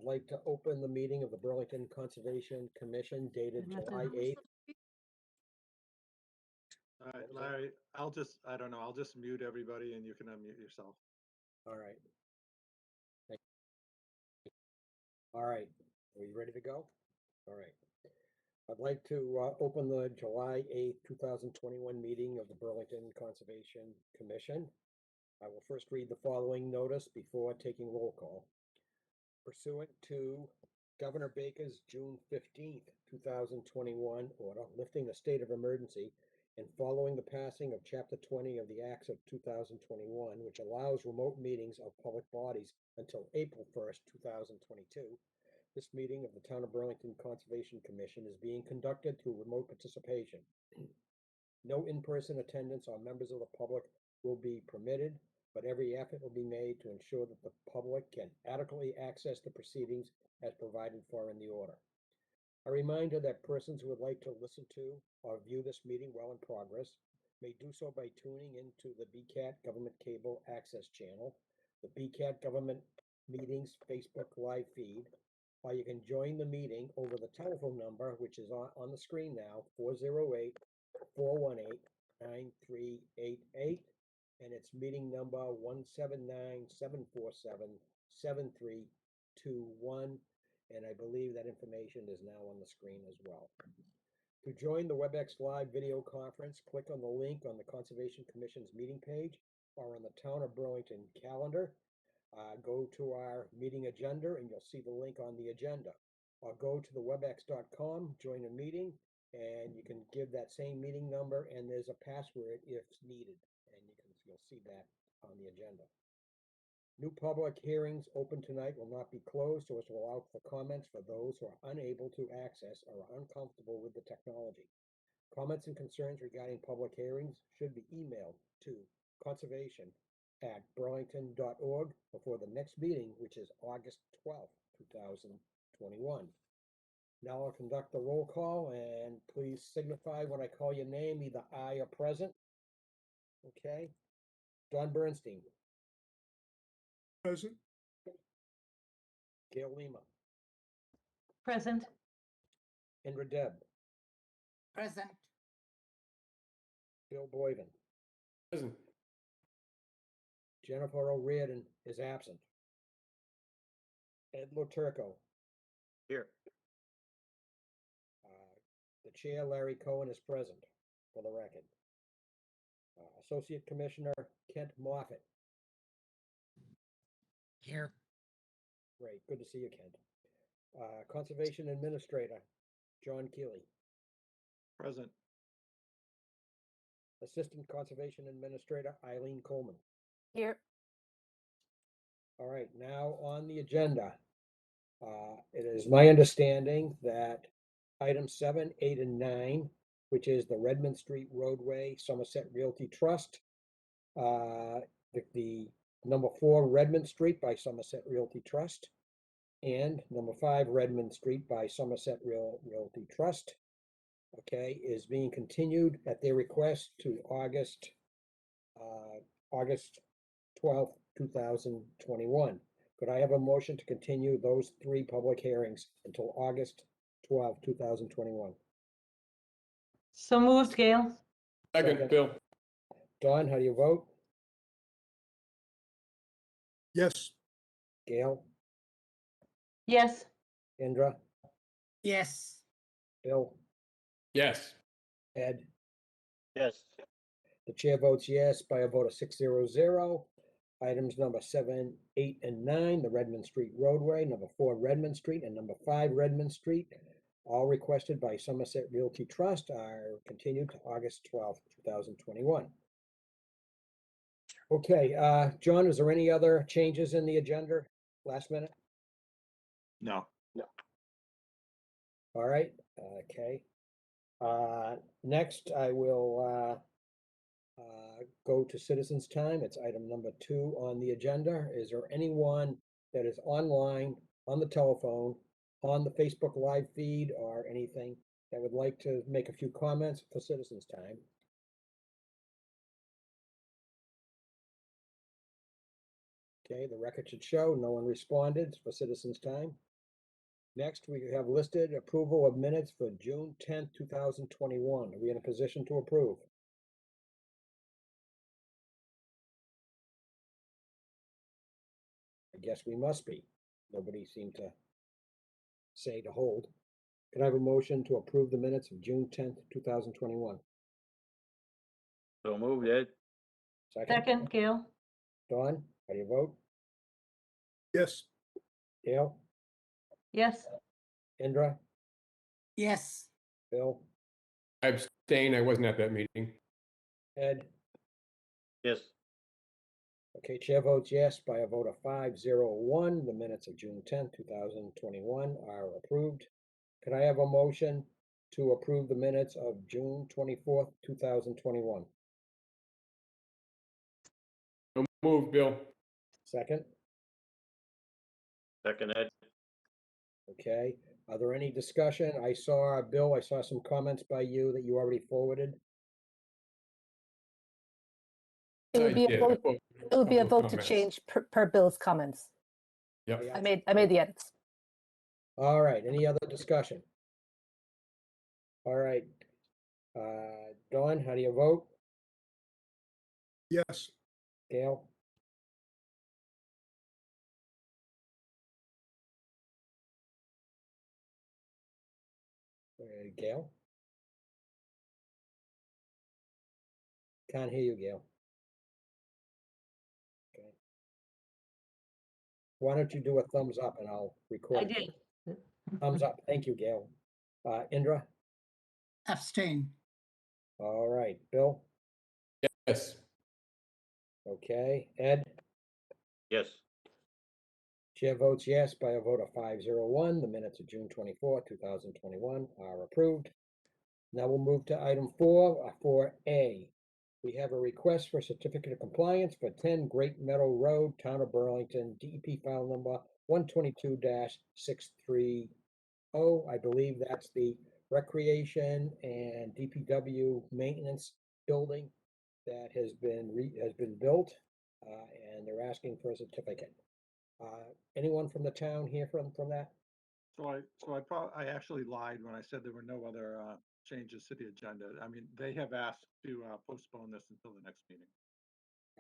I'd like to open the meeting of the Burlington Conservation Commission dated July 8th. All right, Larry, I don't know, I'll just mute everybody and you can unmute yourself. All right. All right, are you ready to go? All right. I'd like to open the July 8th, 2021 meeting of the Burlington Conservation Commission. I will first read the following notice before taking roll call. Pursuant to Governor Baker's June 15th, 2021 order lifting the state of emergency and following the passing of Chapter 20 of the Acts of 2021, which allows remote meetings of public bodies until April 1st, 2022, this meeting of the Town of Burlington Conservation Commission is being conducted through remote participation. No in-person attendance or members of the public will be permitted, but every effort will be made to ensure that the public can adequately access the proceedings as provided for in the order. A reminder that persons who would like to listen to or view this meeting while in progress may do so by tuning into the BCAT Government Cable Access Channel, the BCAT Government Meetings Facebook Live feed, or you can join the meeting over the telephone number, which is on the screen now, 408-418-9388, and it's meeting number 179-747-7321. And I believe that information is now on the screen as well. To join the WebEx Live video conference, click on the link on the Conservation Commission's meeting page or on the Town of Burlington calendar. Go to our meeting agenda and you'll see the link on the agenda. Or go to the webex.com, join a meeting, and you can give that same meeting number and there's a password if needed. And you'll see that on the agenda. New public hearings open tonight will not be closed so as to allow for comments for those who are unable to access or are uncomfortable with the technology. Comments and concerns regarding public hearings should be emailed to conservation@burlington.org before the next meeting, which is August 12th, 2021. Now I'll conduct the roll call and please signify when I call your name, either aye or present. Okay. Don Bernstein. Present. Gail Lima. Present. Indra Deb. Present. Bill Boyden. Present. Jennifer O'Riordan is absent. Ed Loturco. Here. The chair, Larry Cohen, is present for the record. Associate Commissioner Kent Moffett. Here. Great, good to see you, Kent. Conservation Administrator John Keeley. Present. Assistant Conservation Administrator Eileen Coleman. Here. All right, now on the agenda. It is my understanding that items 7, 8, and 9, which is the Redmond Street Roadway Somerset Realty Trust, the number 4 Redmond Street by Somerset Realty Trust, and number 5 Redmond Street by Somerset Realty Trust, okay, is being continued at their request to August 12th, 2021. Could I have a motion to continue those 3 public hearings until August 12th, 2021? So moved, Gail. Second, Bill. Don, how do you vote? Yes. Gail? Yes. Indra? Yes. Bill? Yes. Ed? Yes. The chair votes yes by a vote of 600. Items number 7, 8, and 9, the Redmond Street Roadway, number 4 Redmond Street, and number 5 Redmond Street, all requested by Somerset Realty Trust, are continued to August 12th, 2021. Okay, John, is there any other changes in the agenda last minute? No. All right, okay. Next, I will go to citizens' time. It's item number 2 on the agenda. Is there anyone that is online, on the telephone, on the Facebook Live feed, or anything that would like to make a few comments for citizens' time? Okay, the record should show no one responded for citizens' time. Next, we have listed approval of minutes for June 10th, 2021. Are we in a position to approve? I guess we must be. Nobody seemed to say to hold. Can I have a motion to approve the minutes of June 10th, 2021? So moved, Ed. Second, Gail. Dawn, how do you vote? Yes. Dale? Yes. Indra? Yes. Bill? I abstain. I wasn't at that meeting. Ed? Yes. Okay, chair votes yes by a vote of 5-0-1. The minutes of June 10th, 2021 are approved. Could I have a motion to approve the minutes of June 24th, 2021? So moved, Bill. Second? Second, Ed. Okay, are there any discussion? Bill, I saw some comments by you that you already forwarded. It I would be a did. vote, I put it would be a couple of vote to comments. change per Bill's comments. Yep. Yeah. I made the edits. All right, any other discussion? All right. Dawn, how do you vote? Yes. Gail? Gail? Can't hear you, Gail. Okay. Why don't you do a thumbs up and I'll record I it. did. Thumbs up, thank you, Gail. Indra? Abstain. All right, Bill? Yes. Okay, Ed? Yes. Chair votes yes by a vote of 5-0-1. The minutes of June 24th, 2021 are approved. Now we'll move to item 4A. We have a request for certificate of compliance for 10 Great Meadow Road, Town of Burlington, DEP file number 122-630. I believe that's the recreation and DPW maintenance building that has been built, and they're asking for a certificate. Anyone from the town here from that? I actually lied when I said there were no other changes to the agenda. I mean, they have asked to postpone this until the next meeting.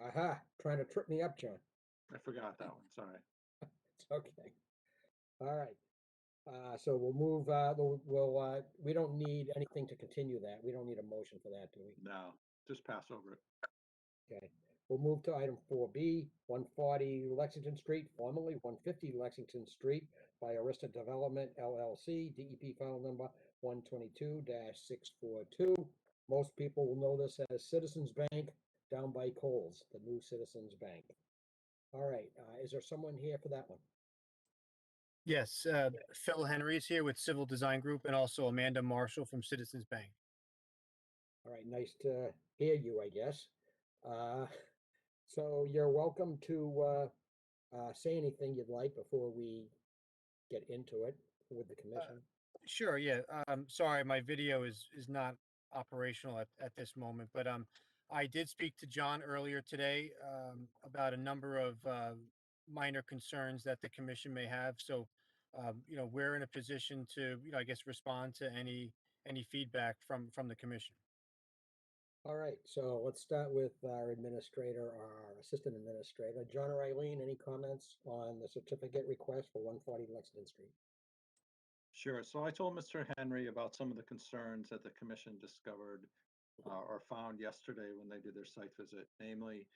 Aha, trying to trip me up, John. I forgot that one, sorry. It's okay. All right. So we'll move, we don't need anything to continue that. We don't need a motion for that, do we? No, just pass over it. Okay, we'll move to item 4B, 140 Lexington Street, formerly 150 Lexington Street by Arista Development LLC, DEP file number 122-642. Most people will know this as Citizens Bank down by Coles, the new Citizens Bank. All right, is there someone here for that one? Yes, Phil Henry is here with Civil Design Group and also Amanda Marshall from Citizens Bank. All right, nice to hear you, I guess. So you're welcome to say anything you'd like before we get into it with the commission. Sure, yeah. Sorry, my video is not operational at this moment, but I did speak to John earlier today about a number of minor concerns that the commission may have. So, we're in a position to, I guess, respond to any feedback from the commission. All right, so let's start with our administrator, our assistant administrator. John or Eileen, any comments on the certificate request for 140 Lexington Street? Sure. So I told Mr. Henry about some of the concerns that the commission discovered or found yesterday when they did their site visit, namely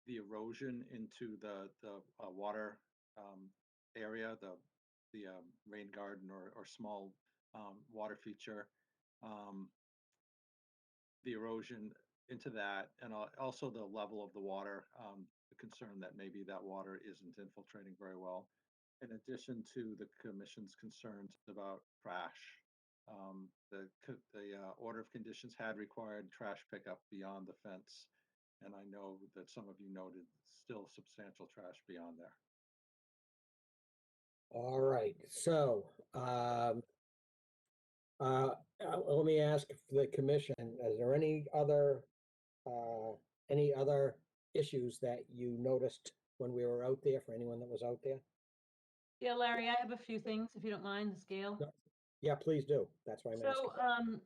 the erosion into the water area, the rain garden or small water feature, the erosion into that, and also the level of the water, the concern that maybe that water isn't infiltrating very well. In addition to the commission's concerns about trash, the order of conditions had required trash pickup beyond the fence. And I know that some of you noted still substantial trash beyond there. All right, so let me ask the commission, is there any other issues that you noticed when we were out there, for anyone that was out there? Yeah, Larry, I have a few things, if you don't mind, the scale. No. Yeah, please do. That's why I'm asking.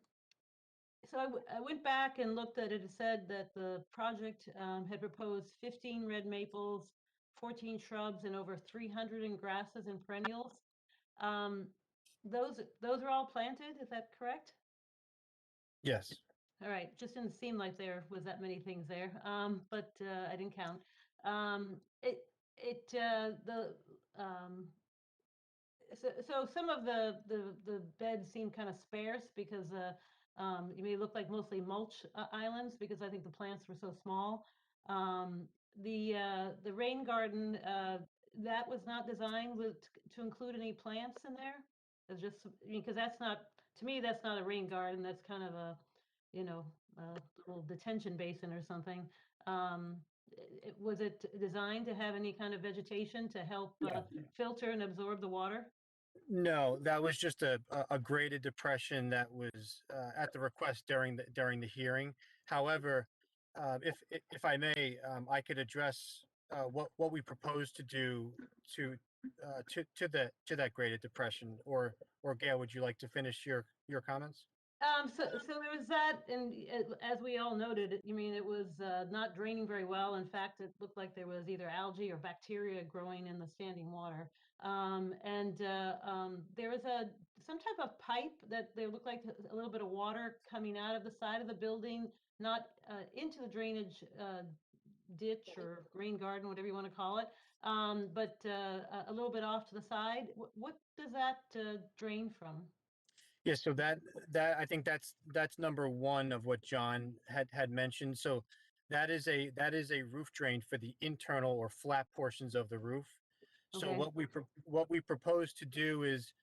So, I went back and looked at it. It said that the project had proposed 15 red maples, 14 shrubs, and over 300 in grasses and perennials. Those are all planted, is that correct? Yes. All right, just didn't seem like there was that many things there, but I didn't count. So some of the beds seem kind of sparse because you may look like mostly mulch islands because I think the plants were so small. The rain garden that was not designed to include any plants in there. It's just because that's not, to me, that's not a rain garden. That's kind of a, a little detention basin or something. Was it designed to have any kind of vegetation to help filter and absorb the water? No, that was just a graded depression that was at the request during the hearing. However, if I may, I could address what we propose to do to that graded depression. Or Gail, would you like to finish your comments? So there was that, and as we all noted, it was not draining very well. In fact, it looked like there was either algae or bacteria growing in the standing water. There was some type of pipe that there looked like a little bit of water coming out of the side of the building, not into the drainage ditch or rain garden, whatever you want to call it, but a little bit off to the side. What does that drain from? Yeah, so that I think that's number one of what John had mentioned. So that is a roof drain for the internal or flat portions of the roof. So Okay. what we propose to do is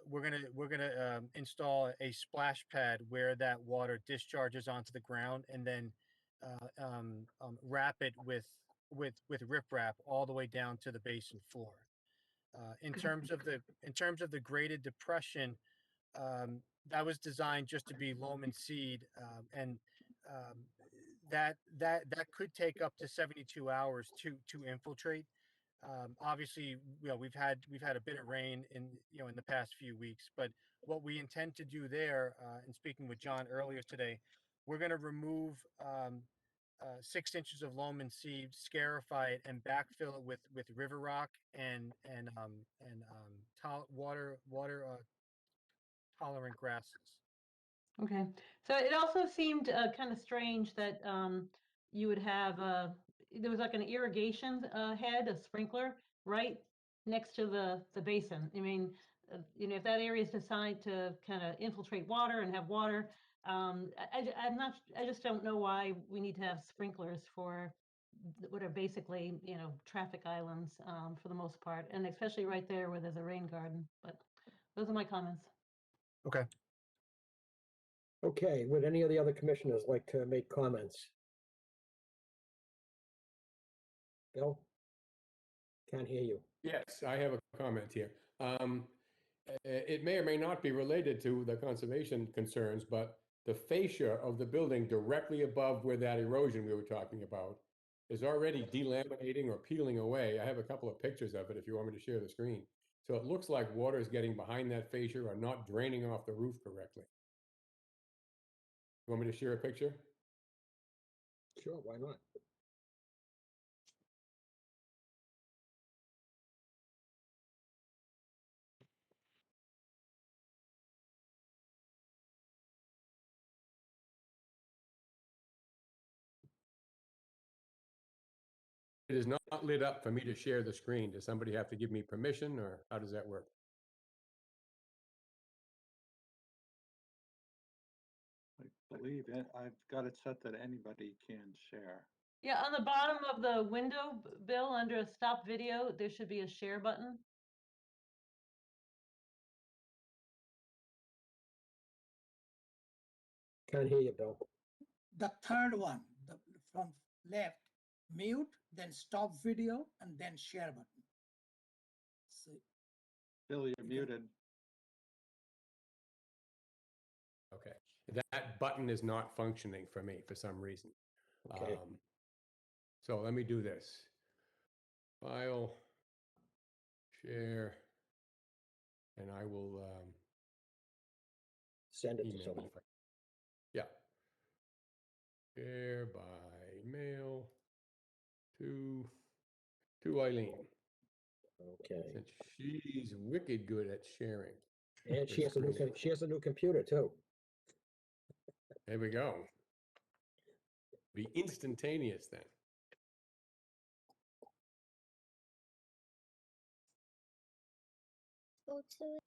we're gonna install a splash pad where that water discharges onto the ground, and then wrap it with riprap all the way down to the basin floor. In terms of the graded depression, that was designed just to be loam and seed, and um, that could take up to 72 hours to infiltrate. Obviously, we've had a bit of rain in the past few weeks, but what we intend to do there, and speaking with John earlier today, we're going to remove 6 inches of loam and seed, scarify it, and backfill it with river rock and water tolerant grasses. Okay, so it also seemed kind of strange that you would have there was like an irrigation head, a sprinkler, right next to the basin. If that area is designed to kind of infiltrate water and have water, I just don't know why we need to have sprinklers for what are basically, traffic islands for the most part, and especially right there where there's a rain garden. But those are my comments. Okay. Okay, would any of the other commissioners like to make comments? Bill? Can't hear you. Yes, I have a comment here. It may or may not be related to the conservation concerns, but the fascia of the building directly above where that erosion we were talking about is already delaminating or peeling away. I have a couple of pictures of it if you want me to share the screen. So it looks like water is getting behind that fascia or not draining off the roof correctly. You want me to share a picture? Sure, why not? It is not lit up for me to share the screen. Does somebody have to give me permission, or how does that work? I believe I've got it set that anybody can share. Yeah, on the bottom of the window, Bill, under stop video, there should be a share button. Can't hear you, Bill. The third one, from left, mute, then stop video, and then share button. So Bill, you're can- muted. Okay, that button is not functioning for me for some reason. Okay. So let me do this. File, share. And I will Send it to email someone. it. Yeah. Share by mail to Eileen, Okay. since she's wicked good at sharing. And she her has a new, screen. she has a new computer too. There we go. Be instantaneous then. Go to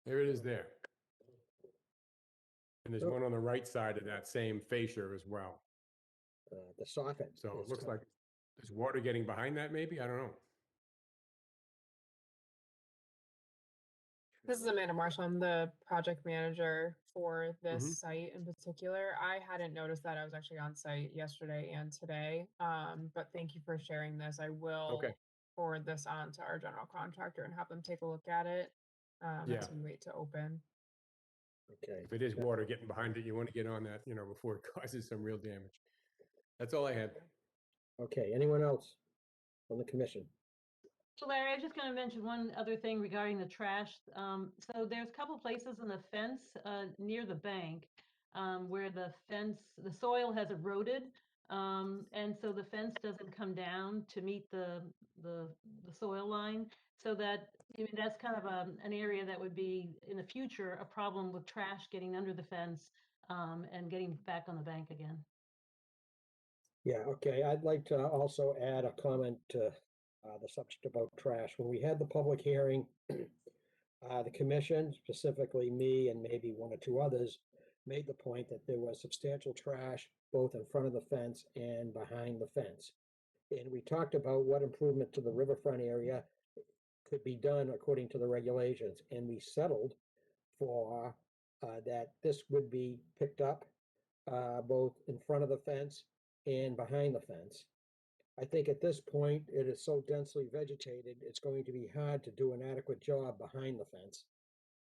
There it is there. And there's Oh. one on the right side of that same fascia as well. The soffit. So it is looks cut. like there's water getting behind that maybe? I don't know. This is Amanda Marshall. I'm the project manager for this Mhm. site in particular. I hadn't noticed that. I was actually on site yesterday and today. But thank you for sharing this. I will Okay. forward this on to our general contractor and have them take a look at it Yeah. as we wait to open. Okay. If it is water getting behind it, you want to get on that, before it causes some real damage. That's all I had. Okay, anyone else on the commission? So Larry, I was just going to mention one other thing regarding the trash. So there's a couple places in the fence near the bank where the soil has eroded. And so the fence doesn't come down to meet the soil line. So that's kind of an area that would be in the future a problem with trash getting under the fence and getting back on the bank again. Yeah, okay, I'd like to also add a comment to the subject about trash. When we had the public hearing, the commission, specifically me and maybe one or two others, made the point that there was substantial trash both in front of the fence and behind the fence. And we talked about what improvement to the riverfront area could be done according to the regulations, and we settled for that this would be picked up both in front of the fence and behind the fence. I think at this point, it is so densely vegetated, it's going to be hard to do an adequate job behind the fence.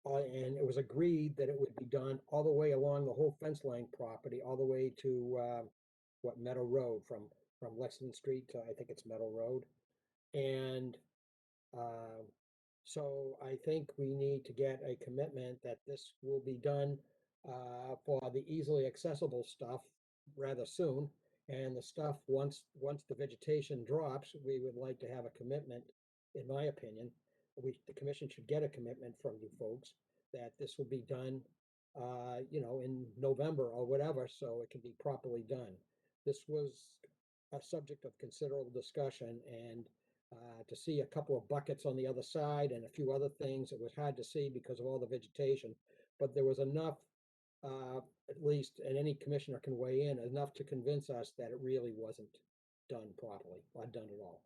And it was agreed that it would be done all the way along the whole fence line property, all the way to Meadow Road, from Lexington Street to, I think it's Meadow Road. And so I think we need to get a commitment that this will be done for the easily accessible stuff rather soon. And the stuff, once the vegetation drops, we would like to have a commitment, in my opinion. The commission should get a commitment from you folks that this will be done, in November or whatever, so it can be properly done. This was a subject of considerable discussion, and to see a couple of buckets on the other side and a few other things, it was hard to see because of all the vegetation. But there was enough, at least, and any commissioner can weigh in, enough to convince us that it really wasn't done properly or done at all.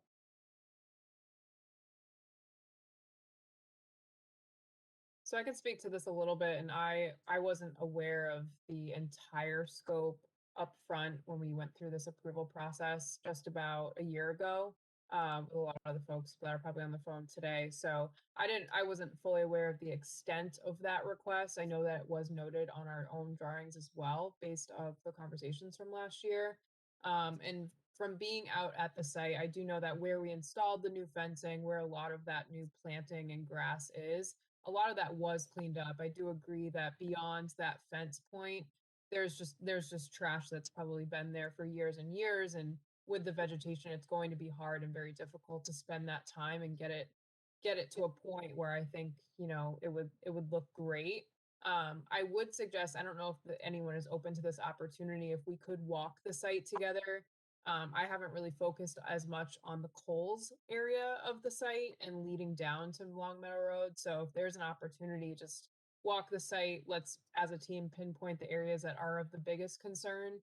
So I can speak to this a little bit, and I wasn't aware of the entire scope up front when we went through this approval process just about a year ago. With a lot of other folks that are probably on the phone today. So I wasn't fully aware of the extent of that request. I know that it was noted on our own drawings as well, based off the conversations from last year. And from being out at the site, I do know that where we installed the new fencing, where a lot of that new planting and grass is, a lot of that was cleaned up. I do agree that beyond that fence point, there's just trash that's probably been there for years and years. And with the vegetation, it's going to be hard and very difficult to spend that time and get it to a point where I think, it would look great. I would suggest, I don't know if anyone is open to this opportunity, if we could walk the site together. I haven't really focused as much on the Coles area of the site and leading down to Long Meadow Road. So if there's an opportunity, just walk the site. Let's, as a team, pinpoint the areas that are of the biggest concern.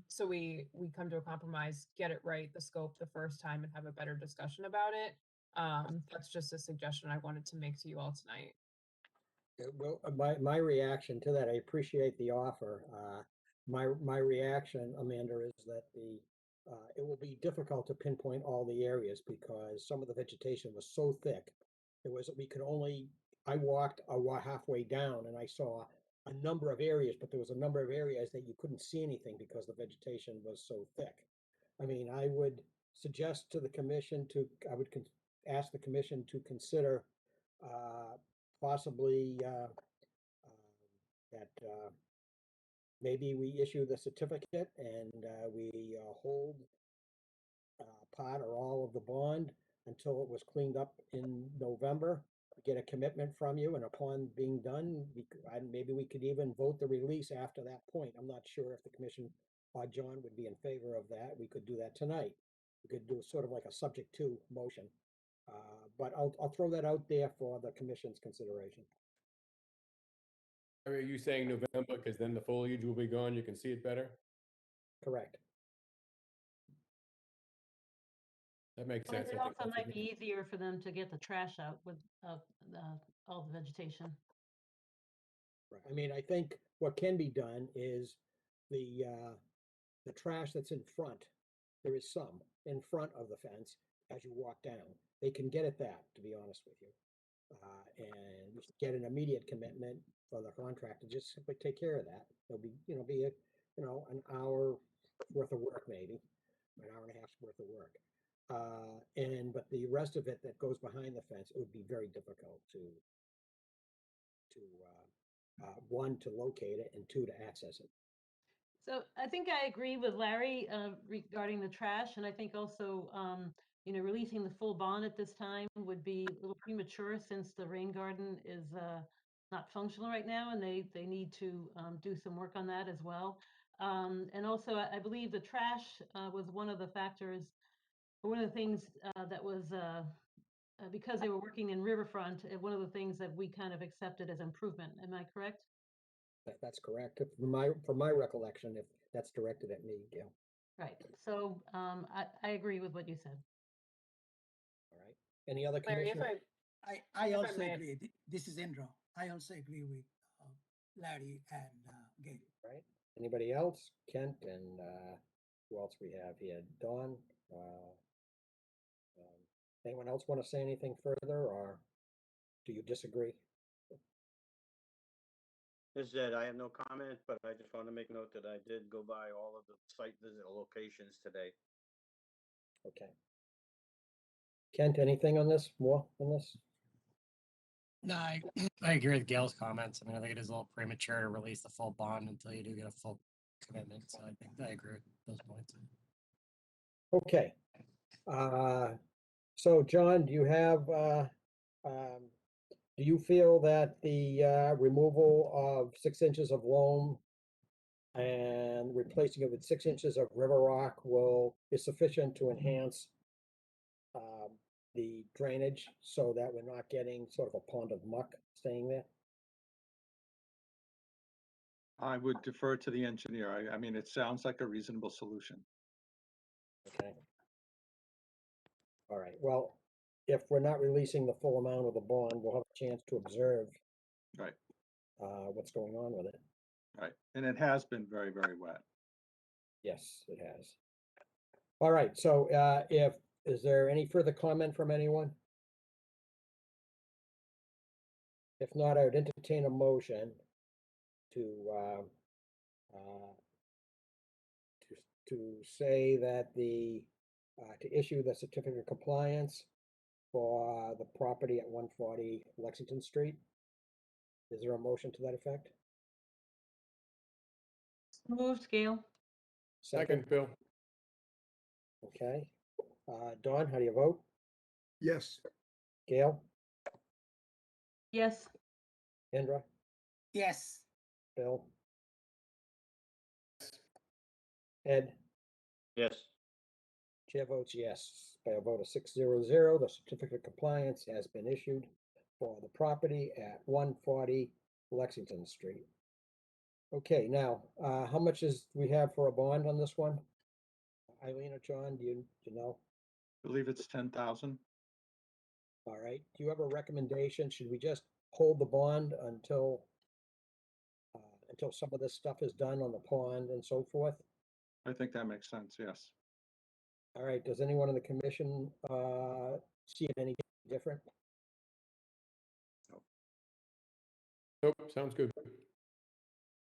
So we come to a compromise, get it right, the scope the first time, and have a better discussion about it. That's just a suggestion I wanted to make to you all tonight. Well, my reaction to that, I appreciate the offer. My reaction, Amanda, is that it will be difficult to pinpoint all the areas because some of the vegetation was so thick. I walked halfway down and I saw a number of areas, but there was a number of areas that you couldn't see anything because the vegetation was so thick. I mean, I would suggest to the commission ask the commission to consider possibly that maybe we issue the certificate and we hold part or all of the bond until it was cleaned up in November. Get a commitment from you, and upon being done, maybe we could even vote the release after that point. I'm not sure if the commission or John would be in favor of that. We could do that tonight. We could do sort of like a subject to motion. But I'll throw that out there for the commission's consideration. Are you saying November, because then the foliage will be gone, you can see it better? Correct. That makes But sense. it I think also that's a might be good- easier for them to get the trash out with all the vegetation. Right. I mean, I think what can be done is the trash that's in front, there is some in front of the fence as you walk down. They can get at that, to be honest with you. And we should get an immediate commitment for the contractor, just simply take care of that. There'll be, an hour worth of work maybe, an hour and a half's worth of work. But the rest of it that goes behind the fence, it would be very difficult to one, to locate it, and two, to access it. So I think I agree with Larry regarding the trash, and I think also, releasing the full bond at this time would be a little premature since the rain garden is not functional right now, and they need to do some work on that as well. And also, I believe the trash was one of the factors, one of the things that was because they were working in Riverfront, one of the things that we kind of accepted as improvement. Am I correct? That's correct. From my recollection, if that's directed at me, Gail. Right. So I agree with what you said. All right. Any other Larry, if commissioner? I If I also may. agree. This is Indra. I also agree with Larry and Gail. Right. Anybody else? Kent and who else we have here? Dawn. Anyone else want to say anything further, or do you disagree? This is Ed. I have no comment, but I just want to make note that I did go by all of the site visit locations today. Okay. Kent, anything on this? More on this? No, I agree with Gail's comments. I mean, I think it is a little premature to release the full bond until you do get a full commitment. So I think I agree with those points. Okay. So John, do you feel that the removal of 6 inches of loam and replacing it with 6 inches of river rock is sufficient to enhance the drainage so that we're not getting sort of a pond of muck staying there? I would defer to the engineer. I mean, it sounds like a reasonable solution. Okay. All right, well, if we're not releasing the full amount of the bond, we'll have a chance to observe Right, what's going on with it. right. And it has been very, very wet. Yes, it has. All right, so is there any further comment from anyone? If not, I would entertain a motion to say that to issue the certificate of compliance for the property at 140 Lexington Street. Is there a motion to that effect? Moved, Gail. Second, Bill. Okay. Dawn, how do you vote? Yes. Gail? Yes. Indra? Yes. Bill? Ed? Yes, Chair votes yes. By a vote of 600, the certificate of compliance has been issued for the property at 140 Lexington Street. Okay, now, how much we have for a bond on this one? Eileen or John, do you know? I believe it's 10,000. All right, do you have a recommendation? Should we just hold the bond until some of this stuff is done on the pond and so forth? I think that makes sense, yes. All right, does anyone on the commission see it any different? Nope, sounds good.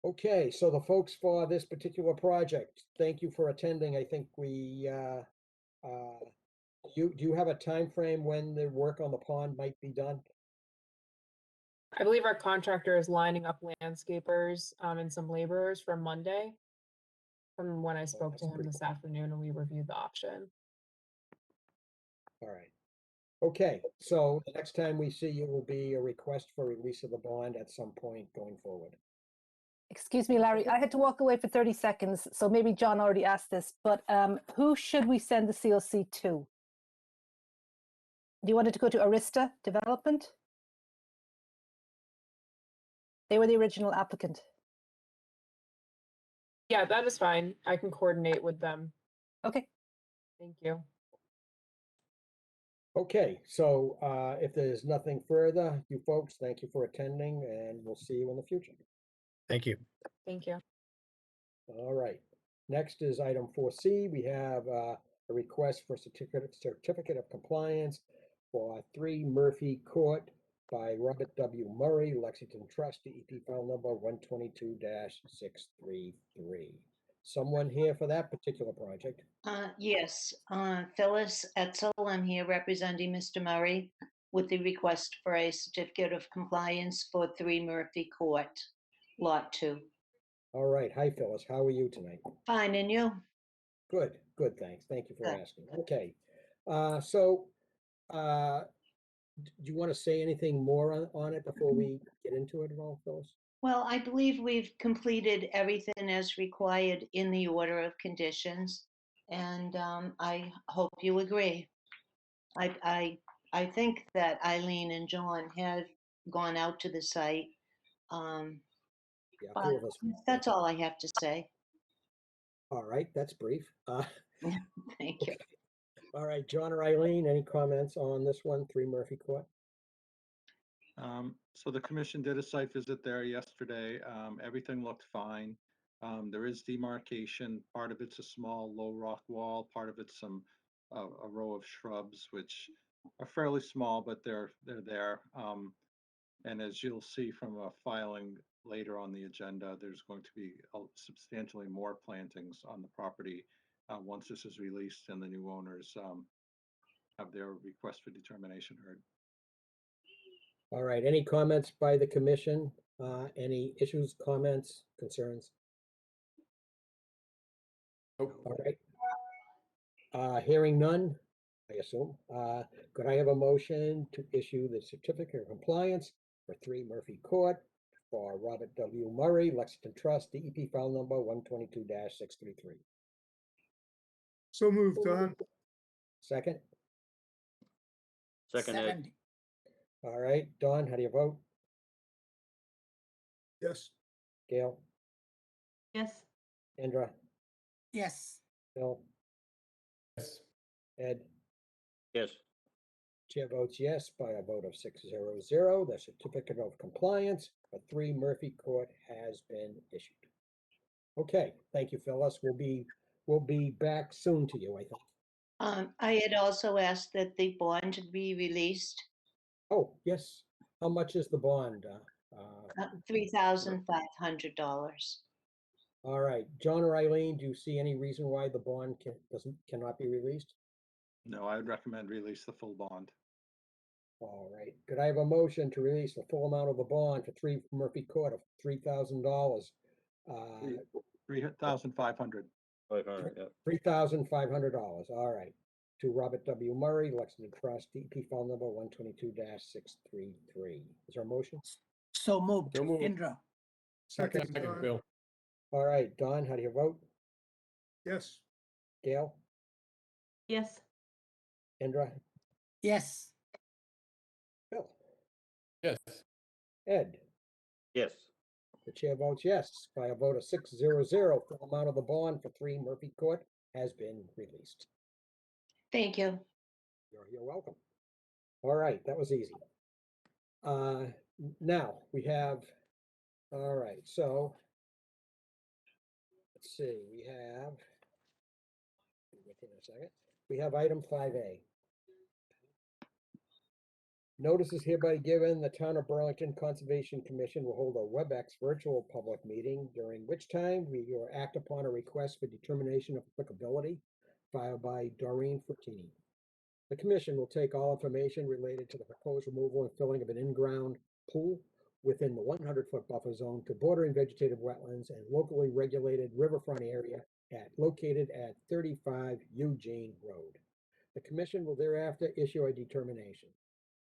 Okay, so the folks for this particular project, thank you for attending. I think we, do you have a time frame when the work on the pond might be done? I believe our contractor is lining up landscapers and some laborers for Monday. From when I spoke to that's him pretty this afternoon and we reviewed the option. All right. Okay, so the next time we see you will be a request for release of the bond at some point going forward. Excuse me, Larry, I had to walk away for 30 seconds, so maybe John already asked this, but who should we send the COC to? Do you want it to go to Arista Development? They were the original applicant. Yeah, that is fine. I can coordinate with them. Okay. Thank you. Okay, so if there's nothing further, you folks, thank you for attending and we'll see you in the future. Thank you. Thank you. All right. Next is item 4C. We have a request for certificate of compliance for 3 Murphy Court by Robert W. Murray, Lexington Trust, DEP file number 122-633. Someone here for that particular project? Yes, Phyllis Etzel, I'm here representing Mr. Murray with the request for a certificate of compliance for 3 Murphy Court, Lot 2. All right. Hi, Phyllis. How are you tonight? Fine, and you? Good, good, thanks. Thank you for Good. asking. Okay. So do you want to say anything more on it before we get into it at all, Phyllis? Well, I believe we've completed everything as required in the order of conditions, and I hope you agree. I think that Eileen and John have gone out to the site. Yeah, But 2 of us. that's all I have to say. All right, that's brief. Thank you. All right, John or Eileen, any comments on this one, 3 Murphy Court? So the commission did a site visit there yesterday. Everything looked fine. There is demarcation. Part of it's a small low rock wall. Part of it's a row of shrubs, which are fairly small, but they're there. And as you'll see from a filing later on the agenda, there's going to be substantially more plantings on the property once this is released and the new owners have their request for determination heard. All right, any comments by the commission? Any issues, comments, concerns? Nope. All right. Hearing none, I assume. Could I have a motion to issue the certificate of compliance for 3 Murphy Court for Robert W. Murray, Lexington Trust, DEP file number 122-633? So moved, Don. Second? Second, Ed. Second. All right, Don, how do you vote? Yes. Gail? Yes. Indra? Yes. Bill? Yes. Ed? Yes. Chair votes yes by a vote of 600. The certificate of compliance for 3 Murphy Court has been issued. Okay, thank you, Phyllis. We'll be back soon to you, I think. I had also asked that the bond be released, Oh, yes. How much is the bond? $3,500. All right, John or Eileen, do you see any reason why the bond cannot be released? No, I would recommend release the full bond. All right, could I have a motion to release the full amount of the bond for 3 Murphy Court of $3,000? $3,500. 500, yeah. $3,500, all right. To Robert W. Murray, Lexington Trust, DEP file number 122-633. Is there a motion? So moved. So moved. Indra. Second. Second, Bill. All right, Don, how do you vote? Yes. Gail? Yes. Indra? Yes. Bill? Yes. Ed? Yes. The chair votes yes by a vote of 600. Full amount of the bond for 3 Murphy Court has been released. Thank you. You're welcome. All right, that was easy. Now we have, all right, so let's see, we have, within a second. We have item 5A. Notice is hereby given, the Town of Burlington Conservation Commission will hold a WebEx virtual public meeting, during which time we will act upon a request for determination of applicability filed by Doreen Fortini. The commission will take all information related to the proposed removal and filling of an in-ground pool within the 100-foot buffer zone to bordering vegetative wetlands and locally regulated riverfront area located at 35 Eugene Road. The commission will thereafter issue a determination.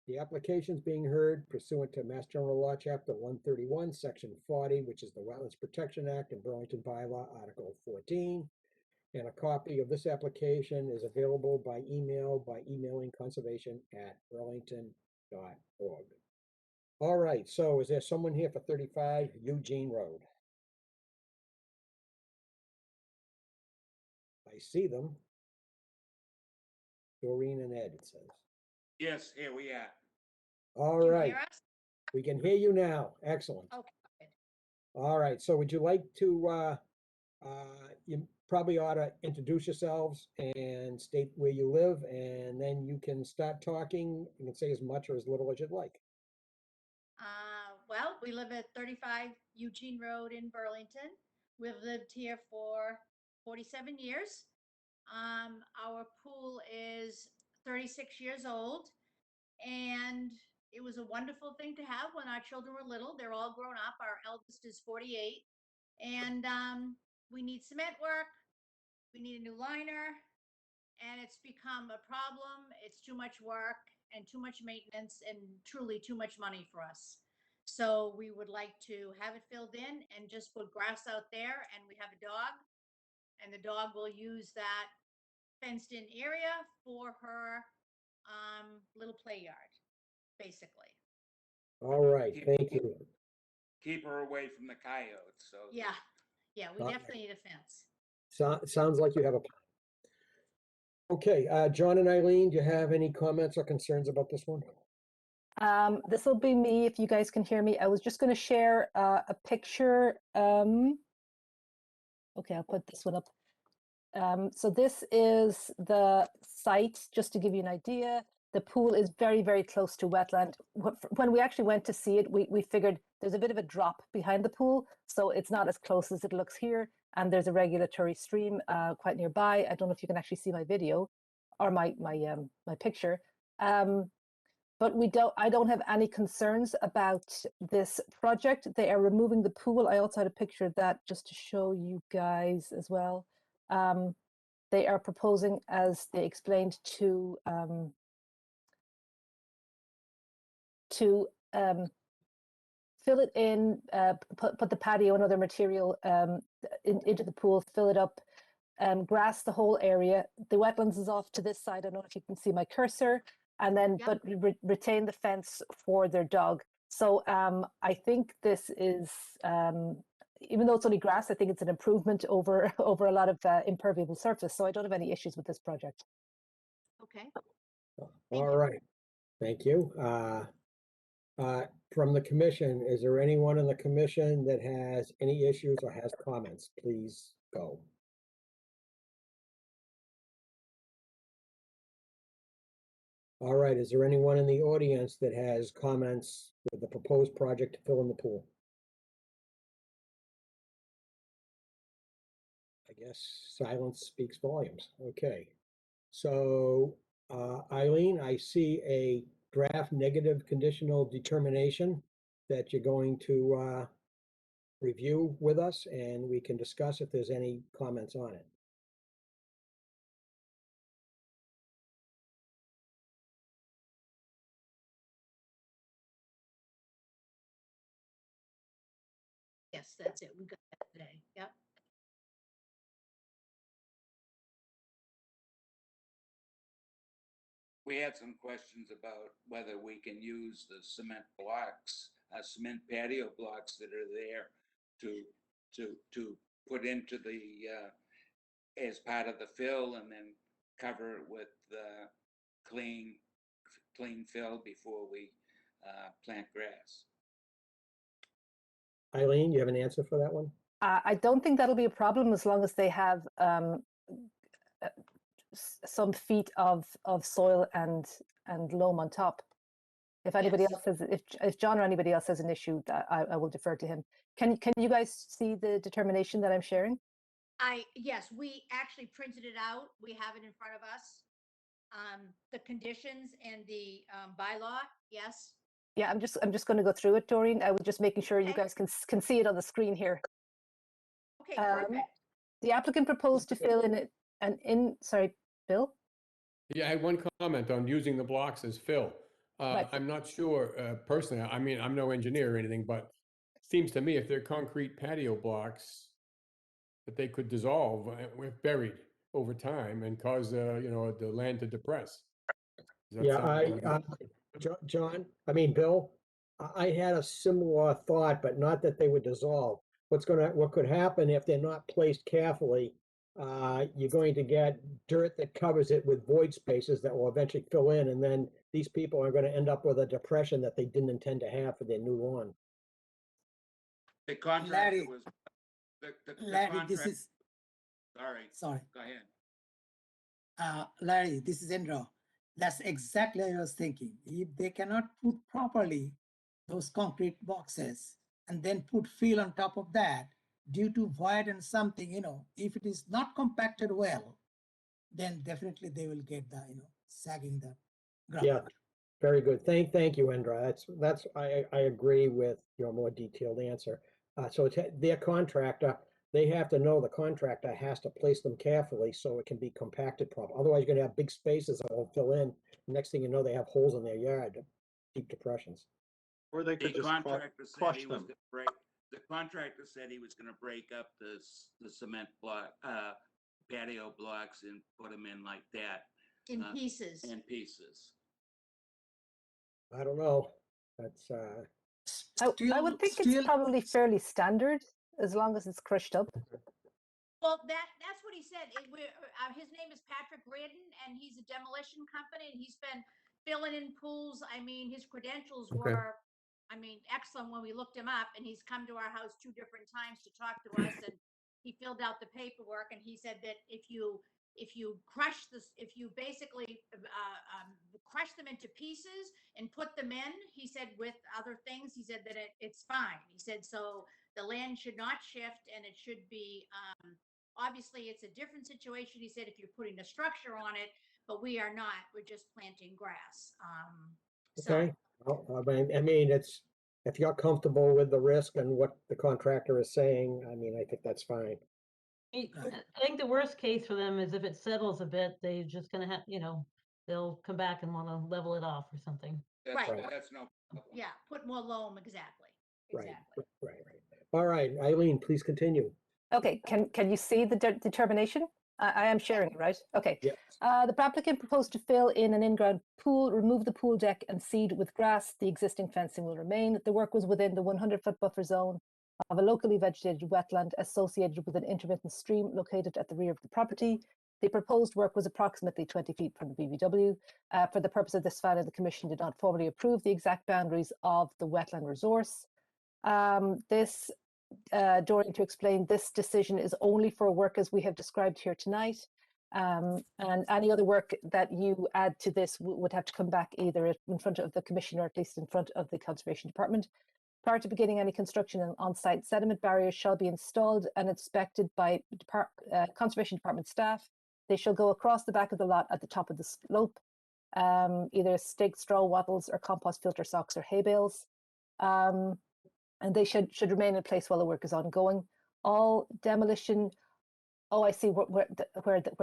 The application is being heard pursuant to Mass General Law, Chapter 131, Section 40, which is the Wetlands Protection Act, and Burlington Bylaw, Article 14. And a copy of this application is available by email by emailing conservation@burlington.org. All right, so is there someone here for 35 Eugene Road? I see them. Doreen and Ed, it says. Yes, here we are. All Can you right, hear us? we can hear you now. Excellent. Okay, good. All right, so would you like to, you probably ought to introduce yourselves and state where you live, and then you can start talking. You can say as much or as little as you'd like. Well, we live at 35 Eugene Road in Burlington. We've lived here for 47 years. Our pool is 36 years old, and it was a wonderful thing to have when our children were little. They're all grown up. Our eldest is 48, and we need cement work. We need a new liner, and it's become a problem. It's too much work and too much maintenance and truly too much money for us. So we would like to have it filled in and just put grass out there, and we have a dog, and the dog will use that fenced in area for her little play yard, basically. All right, thank you. Keep her away from the coyotes, so. Yeah, we Okay. definitely need a fence. Sounds like you have a plan. Okay, John and Eileen, do you have any comments or concerns about this one? This will be me if you guys can hear me. I was just going to share a picture. Okay, I'll put this one up. So this is the site, just to give you an idea. The pool is very, very close to wetland. When we actually went to see it, we figured there's a bit of a drop behind the pool, so it's not as close as it looks here. And there's a regulatory stream quite nearby. I don't know if you can actually see my video or my picture. But I don't have any concerns about this project. They are removing the pool. I also had a picture of that just to show you guys as well. They are proposing, as they explained, to fill it in, put the patio and other material into the pool, fill it up, grass the whole area. The wetlands is off to this side. I don't know if you can see my cursor. And then, but retain the fence for their dog. So I think this is, even though it's only grass, I think it's an improvement over a lot of impermeable surface. So I don't have any issues with this project. Okay. All right, thank you. From the commission, is there anyone in the commission that has any issues or has comments? Please go. All right, is there anyone in the audience that has comments with the proposed project to fill in the pool? I guess silence speaks volumes. Okay. So, Eileen, I see a draft negative conditional determination that you're going to review with us, and we can discuss if there's any comments on it. Yes, that's it. We got that today. Yep. We had some questions about whether we can use the cement blocks, cement patio blocks that are there to put into the, as part of the fill, and then cover it with clean fill before we plant grass. Eileen, you have an answer for that one? I don't think that'll be a problem as long as they have some feet of soil and loam on top. If anybody Yes. else has, if John or anybody else has an issue, I will defer to him. Can you guys see the determination that I'm sharing? Yes, we actually printed it out. We have it in front of us. The conditions and the bylaw, yes. Yeah, I'm just going to go through it, Doreen. I was just making sure you Okay. guys can see it on the screen here. Okay, perfect. The applicant proposed to fill in sorry, Bill? Yeah, I had one comment on using the blocks as fill. Right. I'm not sure, personally, I mean, I'm no engineer or anything, but it seems to me if they're concrete patio blocks, that they could dissolve if buried over time and cause, the land to depress. Does that Yeah, sound- John, I mean, Bill, I had a similar thought, but not that they would dissolve. What could happen if they're not placed carefully, you're going to get dirt that covers it with void spaces that will eventually fill in, and then these people are gonna end up with a depression that they didn't intend to have for their new lawn. The contractor Larry, was, the Larry, this contract, is, sorry. go ahead. Larry, this is Indra. That's exactly what I was thinking. If they cannot put properly those concrete boxes and then put fill on top of that due to void and something, if it is not compacted well, then definitely they will get the, sagging the ground. Yeah, very good. Thank you, Indra. I agree with your more detailed answer. So it's their contractor, they have to know the contractor has to place them carefully so it can be compacted properly. Otherwise, you're gonna have big spaces that won't fill in. Next thing you know, they have holes in their yard, deep depressions. Or they The could just contractor said crush he was them. gonna break, the contractor said he was gonna break up the cement block, patio blocks and put them in like that. In uh, pieces. In pieces. I don't know. That's, I would think it's probably fairly standard as long as it's crushed up. Well, that's what he said. His name is Patrick Reardon, and he's a demolition company, and he's been filling in pools. I mean, his credentials Okay. were, excellent when we looked him up, and he's come to our house 2 different times to talk to us, and he filled out the paperwork, and he said that if you crush this, if you basically crush them into pieces and put them in, he said with other things, he said that it's fine. He said so the land should not shift, and it should be. Obviously, it's a different situation. He said if you're putting a structure on it, but we are not. We're just planting grass. okay. Well, I mean, if you're comfortable with the risk and what the contractor is saying, I mean, I think that's fine. I think the worst case for them is if it settles a bit, they're just gonna have, they'll come back and wanna level it off or something. Right. That's no problem. Yeah, put more loam, exactly. Right, Exactly. right. All right, Eileen, please continue. Okay, can you see the determination? I am sharing it, right? Okay. Yes. The applicant proposed to fill in an in-ground pool, remove the pool deck and seed with grass. The existing fencing will remain. The work was within the 100-foot buffer zone of a locally vegetated wetland associated with an intermittent stream located at the rear of the property. The proposed work was approximately 20 feet from the BVW. For the purpose of this file, the Commission did not formally approve the exact boundaries of the wetland resource. Doreen, to explain, this decision is only for work as we have described here tonight. And any other work that you add to this would have to come back either in front of the Commission or at least in front of the Conservation Department. Prior to beginning any construction, an on-site sediment barrier shall be installed and inspected by Conservation Department staff. They shall go across the back of the lot at the top of the slope, either staked straw wattles or compost filter socks or hay bales. And they should remain in place while the work is ongoing. All demolition, I see where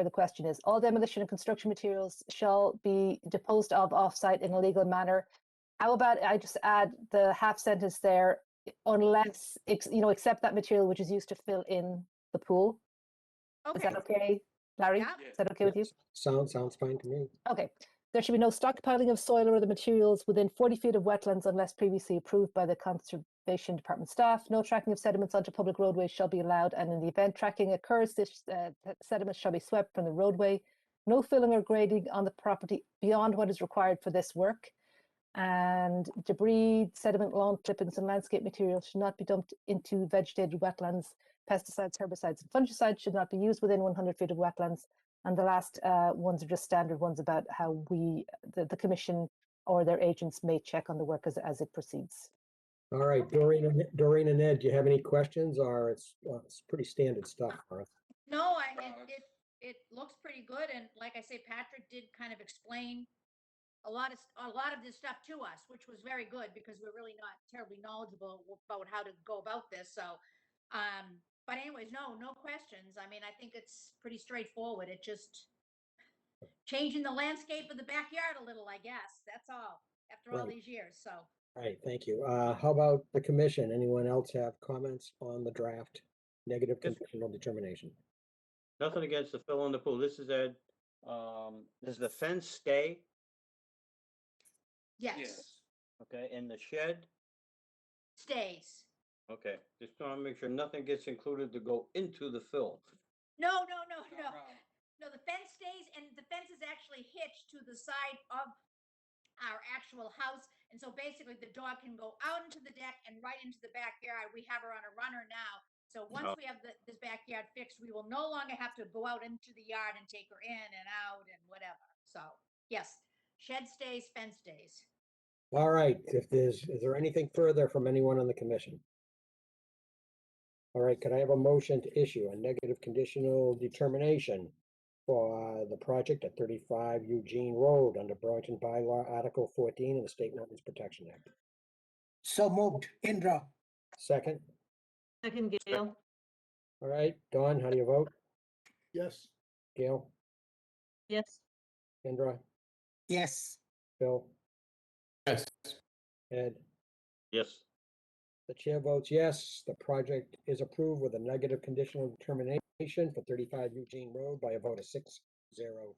the question is. All demolition and construction materials shall be disposed of offsite in a legal manner. How about I just add the half sentence there, unless, except that material which is used to fill in the pool. Okay. Is that okay, Larry? Yeah. Is that okay with you? Sounds fine to me. Okay. There should be no stockpiling of soil or other materials within 40 feet of wetlands unless previously approved by the Conservation Department staff. No tracking of sediments onto public roadways shall be allowed, and in the event tracking occurs, this sediments shall be swept from the roadway. No filling or grading on the property beyond what is required for this work. And debris, sediment, lawn clippings, and landscape materials should not be dumped into vegetated wetlands. Pesticides, herbicides, and fungicides should not be used within 100 feet of wetlands. And the last ones are just standard ones about how the commission or their agents may check on the work as it proceeds. All right, Doreen and Ed, do you have any questions, or it's pretty standard stuff for us? No, it looks pretty good, and like I say, Patrick did kind of explain a lot of this stuff to us, which was very good because we're really not terribly knowledgeable about how to go about this. So, but anyways, no questions. I mean, I think it's pretty straightforward. It just changing the landscape of the backyard a little, I guess. That's all. After all Right. these years, so. All right, thank you. How about the commission? Anyone else have comments on the draft negative Yes. conditional determination? Nothing against the fill in the pool. This is Ed. Does the fence stay? Yes, Okay, and the shed? stays. Okay, just want to make sure nothing gets included to go into the fill. No. No, the fence stays, and the fence is actually hitched to the side of our actual house. And so basically the dog can go out into the deck and right into the backyard. We have her on a runner now. So once Oh. we have this backyard fixed, we will no longer have to go out into the yard and take her in and out and whatever. So yes, shed stays, fence stays. All right, is there anything further from anyone on the commission? All right, could I have a motion to issue a negative conditional determination for the project at 35 Eugene Road under Burlington Bylaw Article 14 of the State Wetlands Protection Act? So moved, Indra. Second, Second, Gail. all right, Dawn, how do you vote? Yes. Gail, Yes. Indra, Yes. Bill, Yes. Ed? Yes. The chair votes yes. The project is approved with a negative conditional determination for 35 Eugene Road by a vote of 6-0-0.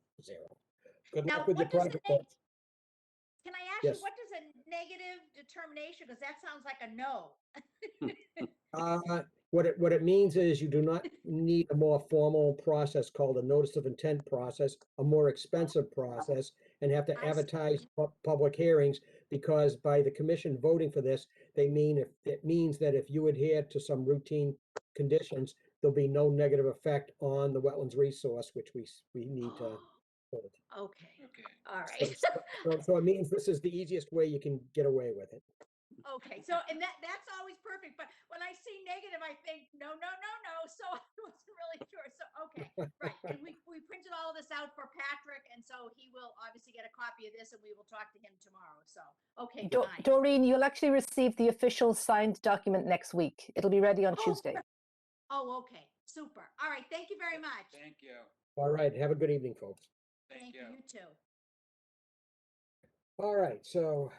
Good Now, luck with your what does a project. neg- folks. Can I ask Yes. you, what does a negative determination, because that sounds like a no. What it means is you do not need a more formal process called a notice of intent process, a more expensive process, and have to I see. advertise public hearings, because by the commission voting for this, it means that if you adhere to some routine conditions, there'll be no negative effect on the wetlands resource, which we need to hold. Okay, Okay. all right. So it means this is the easiest way you can get away with it. Okay, so, and that's always perfect, but when I see negative, I think, no, so I wasn't really sure, so, okay, right, and we printed all of this out for Patrick, and so he will obviously get a copy of this, and we will talk to him tomorrow, so, okay, fine. Doreen, you'll actually receive the official signed document next week. It'll be ready on Oh, Tuesday. Oh, okay, super, all right, thank you very much. Thank you. All right, have a good evening, folks. Thank you, you too. All right, so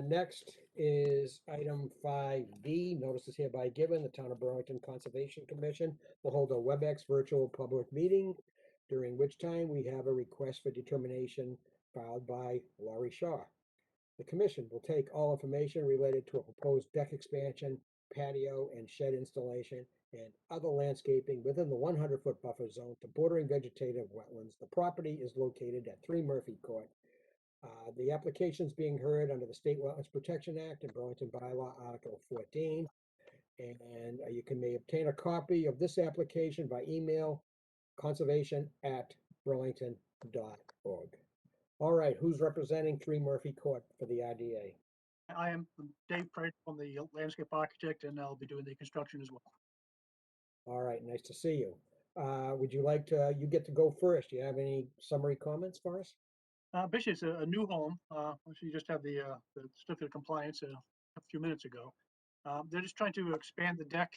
next is item 5B. Notice is hereby given. The Town of Burlington Conservation Commission will hold a WebEx virtual public meeting, during which time we have a request for determination filed by Laurie Shaw. The commission will take all information related to a proposed deck expansion, patio and shed installation, and other landscaping within the 100-foot buffer zone to bordering vegetative wetlands. The property is located at 3 Murphy Court. The application is being heard under the State Wetlands Protection Act and Burlington Bylaw Article 14. And you may obtain a copy of this application by email, conservation@burlington.org. All right, who's representing 3 Murphy Court for the RDA? I am Dave Price, I'm the landscape architect, and I'll be doing the construction as well. All right, nice to see you. Would you like to, you get to go first. Do you have any summary comments for us? Basically, it's a new home. You just have the certificate of compliance a few minutes ago. They're just trying to expand the deck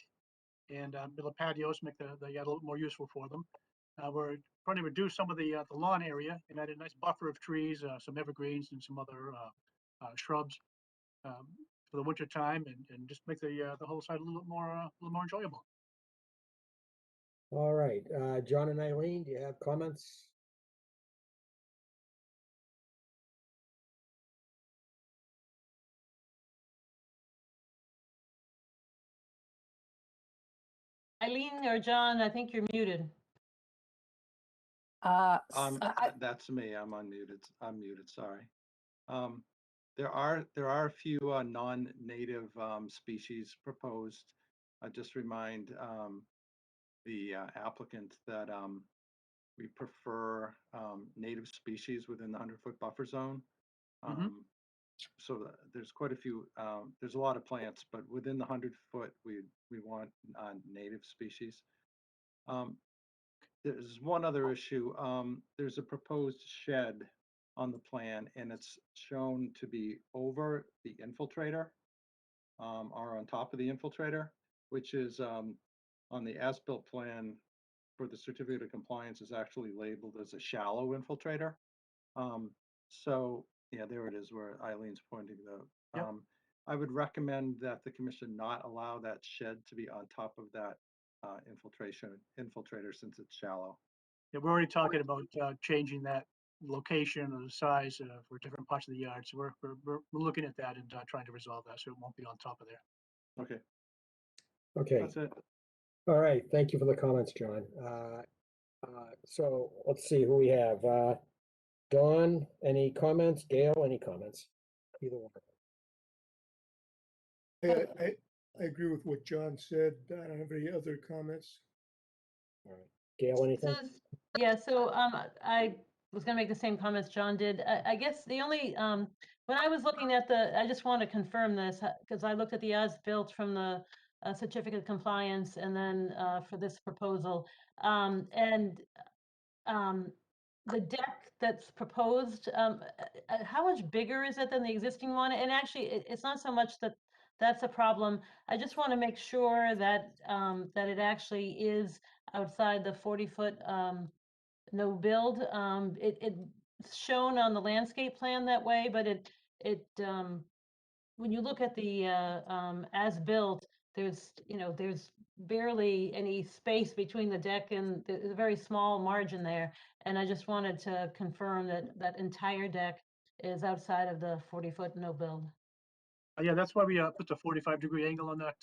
and build patios, make the yard a little more useful for them. We're trying to reduce some of the lawn area and add a nice buffer of trees, some evergreens and some other shrubs for the winter time, and just make the whole site a little more enjoyable. All right, John and Eileen, do you have comments? Eileen or John, I think you're muted. That's me. I'm unmuted. I'm muted. Sorry. There are a few non-native species proposed. I just remind the applicant that we prefer native species within the 100-foot buffer zone. Mhm. So there's quite a few, there's a lot of plants, but within the 100-foot, we want native species. There's one other issue. There's a proposed shed on the plan, and it's shown to be over the infiltrator, or on top of the infiltrator, which is on the as-built plan for the certificate of compliance is actually labeled as a shallow infiltrator. So yeah, there it is where Eileen's pointing though. Yep. I would recommend that the commission not allow that shed to be on top of that infiltrator since it's shallow. Yeah, we're already talking about changing that location or the size for different parts of the yard. So we're looking at that and trying to resolve that so it won't be on top of there. Okay, Okay, that's it. all right, thank you for the comments, John. So let's see who we have. Dawn, any comments? Gail, any comments? Either one. I agree with what John said. I don't have any other comments. All right, Gail, anything? Yeah, so I was gonna make the same comments John did. I guess the only, when I was looking at I just want to confirm this, because I looked at the as-built from the certificate of compliance and then for this proposal. And the deck that's proposed, how much bigger is it than the existing one? And actually, it's not so much that that's a problem. I just want to make sure that that it actually is outside the 40-foot no build. It's shown on the landscape plan that way, but when you look at the as built, there's barely any space between the deck and there's a very small margin there. And I just wanted to confirm that that entire deck is outside of the 40-foot no build. Yeah, that's why we put the 45-degree angle on that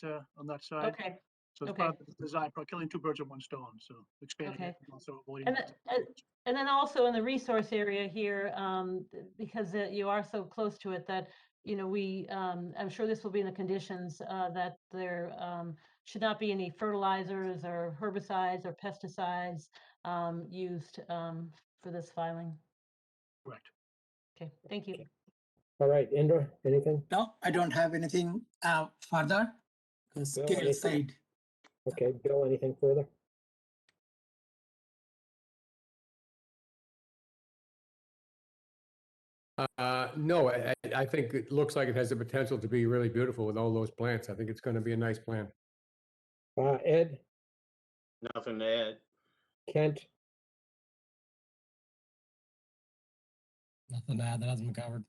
side. Okay. So it's Okay. part of the design, killing two birds with one stone. So expanding Okay. it and also avoiding. And and then also in the resource area here, because you are so close to it that, I'm sure this will be in the conditions, that there should not be any fertilizers or herbicides or pesticides used for this filing. Correct. Okay, thank you. All right, Indra, anything? No, I don't have anything further. Because Bill, Gail anything? said. Okay, Bill, anything further? No, I think it looks like it has the potential to be really beautiful with all those plants. I think it's going to be a nice plan. Ed, Nothing to add. Kent, Nothing to add, that hasn't been covered.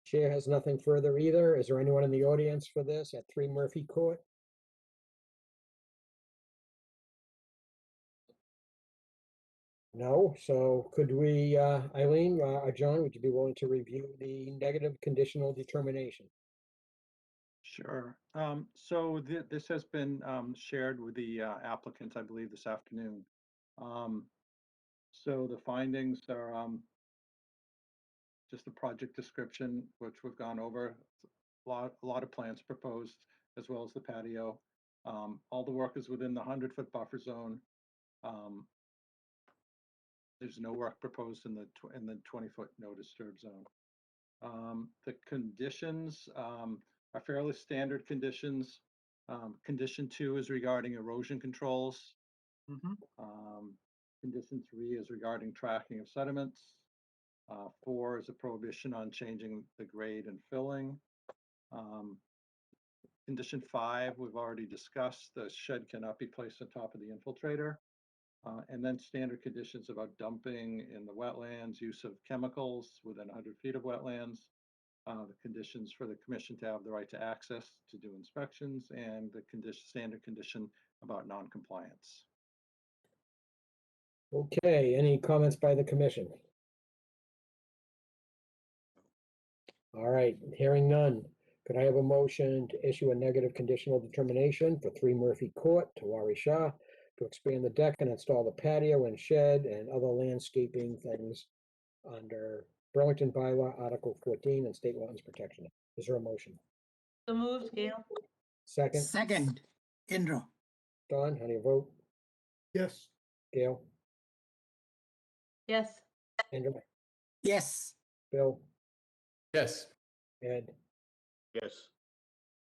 Chair has nothing further either. Is there anyone in the audience for this at 3 Murphy Court? No, so could we, Eileen, or John, would you be willing to review the negative conditional determination? Sure. So this has been shared with the applicant, I believe, this afternoon. So the findings are just the project description, which we've gone over. A lot of plans proposed, as well as the patio. All the work is within the 100-foot buffer zone. There's no work proposed in the 20-foot no disturb zone. The conditions are fairly standard conditions. Condition 2 is regarding erosion controls. Condition 3 is regarding tracking of sediments. 4 is a prohibition on changing the grade and filling. Condition 5, we've already discussed. The shed cannot be placed on top of the infiltrator. And then standard conditions about dumping in the wetlands, use of chemicals within 100 feet of wetlands, the conditions for the commission to have the right to access to do inspections, and the standard condition about non-compliance. Okay, any comments by the commission? All right, hearing none. Could I have a motion to issue a negative conditional determination for 3 Murphy Court to Wari Shah to expand the deck and install the patio and shed and other landscaping things under Burlington Bylaw Article 14 and State Wetlands Protection Act? Is there a motion? So moved, Gail. Second? Second, Indra. Don, how do you vote? Yes. Gail? Yes. Andrew, Yes. Bill, Yes. Ed, Yes.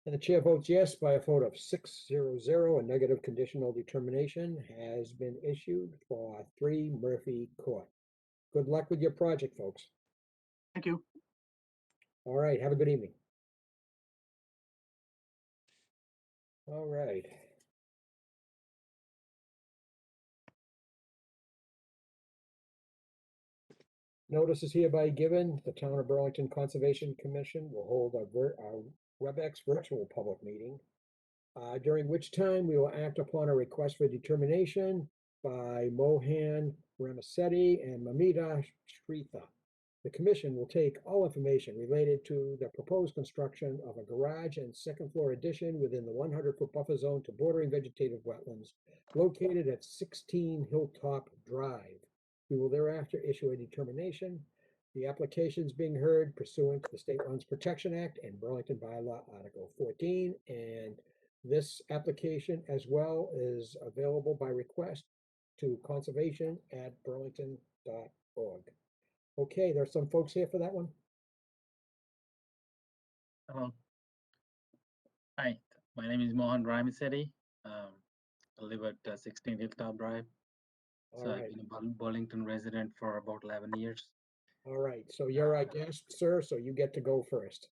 and the chair votes yes by a vote of 6-0. A negative conditional determination has been issued for 3 Murphy Court. Good luck with your project, folks. Thank you. All right, have a good evening. All right. Notice is hereby given, the Town of Burlington Conservation Commission will hold a WebEx virtual public meeting, during which time we will act upon a request for determination by Mohan Ramasetti and Mamita Shritha. The commission will take all information related to the proposed construction of a garage and second floor addition within the 100-foot buffer zone to bordering vegetative wetlands located at 16 Hilltop Drive. We will thereafter issue a determination. The application is being heard pursuant to the State Lands Protection Act and Burlington Bylaw Article 14. And this application as well is available by request to conservation@burlington.org. Okay, there's some folks here for that one. Hello. Hi, my name is Mohan Ramisetti. I live at 16 Hilltop Drive. All So right. I've been a Burlington resident for about 11 years. All right, so you're our guest, sir, so you get to go first.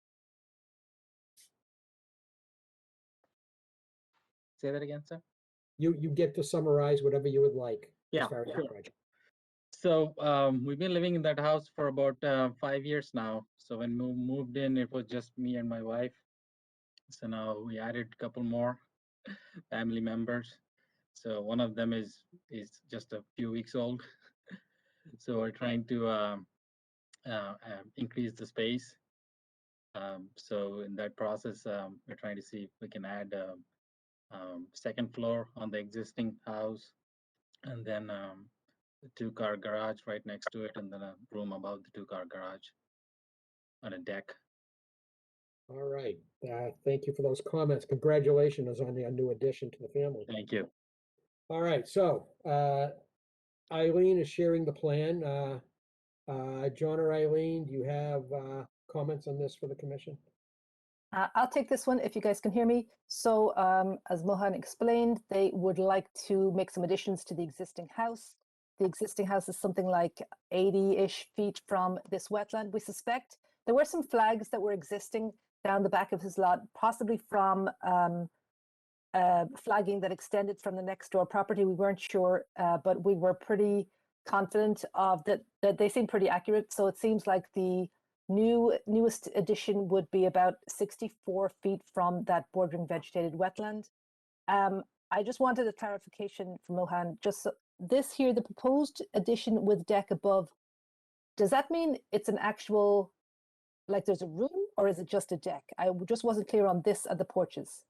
Say that again, sir? You get to summarize whatever you would like as Yeah, far as the sure. project. So we've been living in that house for about 5 years now. So when we moved in, it was just me and my wife. So now we added a couple more family members. So one of them is just a few weeks old. So we're trying to increase the space. So in that process, we're trying to see if we can add second floor on the existing house, and then the 2-car garage right next to it, and then a room above the 2-car garage on a deck. All right, thank you for those comments. Congratulations on the new addition to the family. Thank you. All right, so Eileen is sharing the plan. John or Eileen, do you have comments on this for the commission? I'll take this one if you guys can hear me. So as Mohan explained, they would like to make some additions to the existing house. The existing house is something like 80-ish feet from this wetland, we suspect. There were some flags that were existing down the back of his lot, possibly from flagging that extended from the next door property. We weren't sure, but we were pretty confident of that they seem pretty accurate. So it seems like the newest addition would be about 64 feet from that bordering vegetated wetland. I just wanted a clarification from Mohan. Just so, this here, the proposed addition with deck above, does that mean it's an actual, like there's a room, or is it just a deck? I just wasn't clear on this at the porches.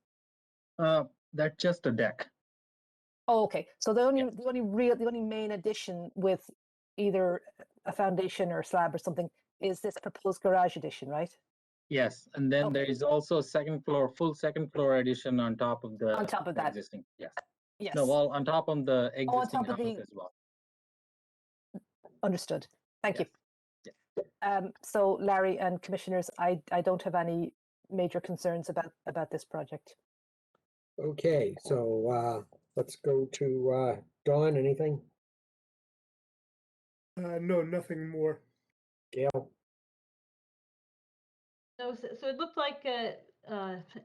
That's just a deck. Oh, okay. So the only main addition with either a foundation or a slab or something is this proposed garage addition, right? Yes, and then there is also full second floor addition on top of the that. existing. Yes. Yes. No, well, on top of the Oh, on existing top of house the- as well. Understood. Thank Yes. you. So Larry and commissioners, I don't have any major concerns about this project. Okay, so let's go to Dawn, anything? No, nothing more. Gail? No, so it looked like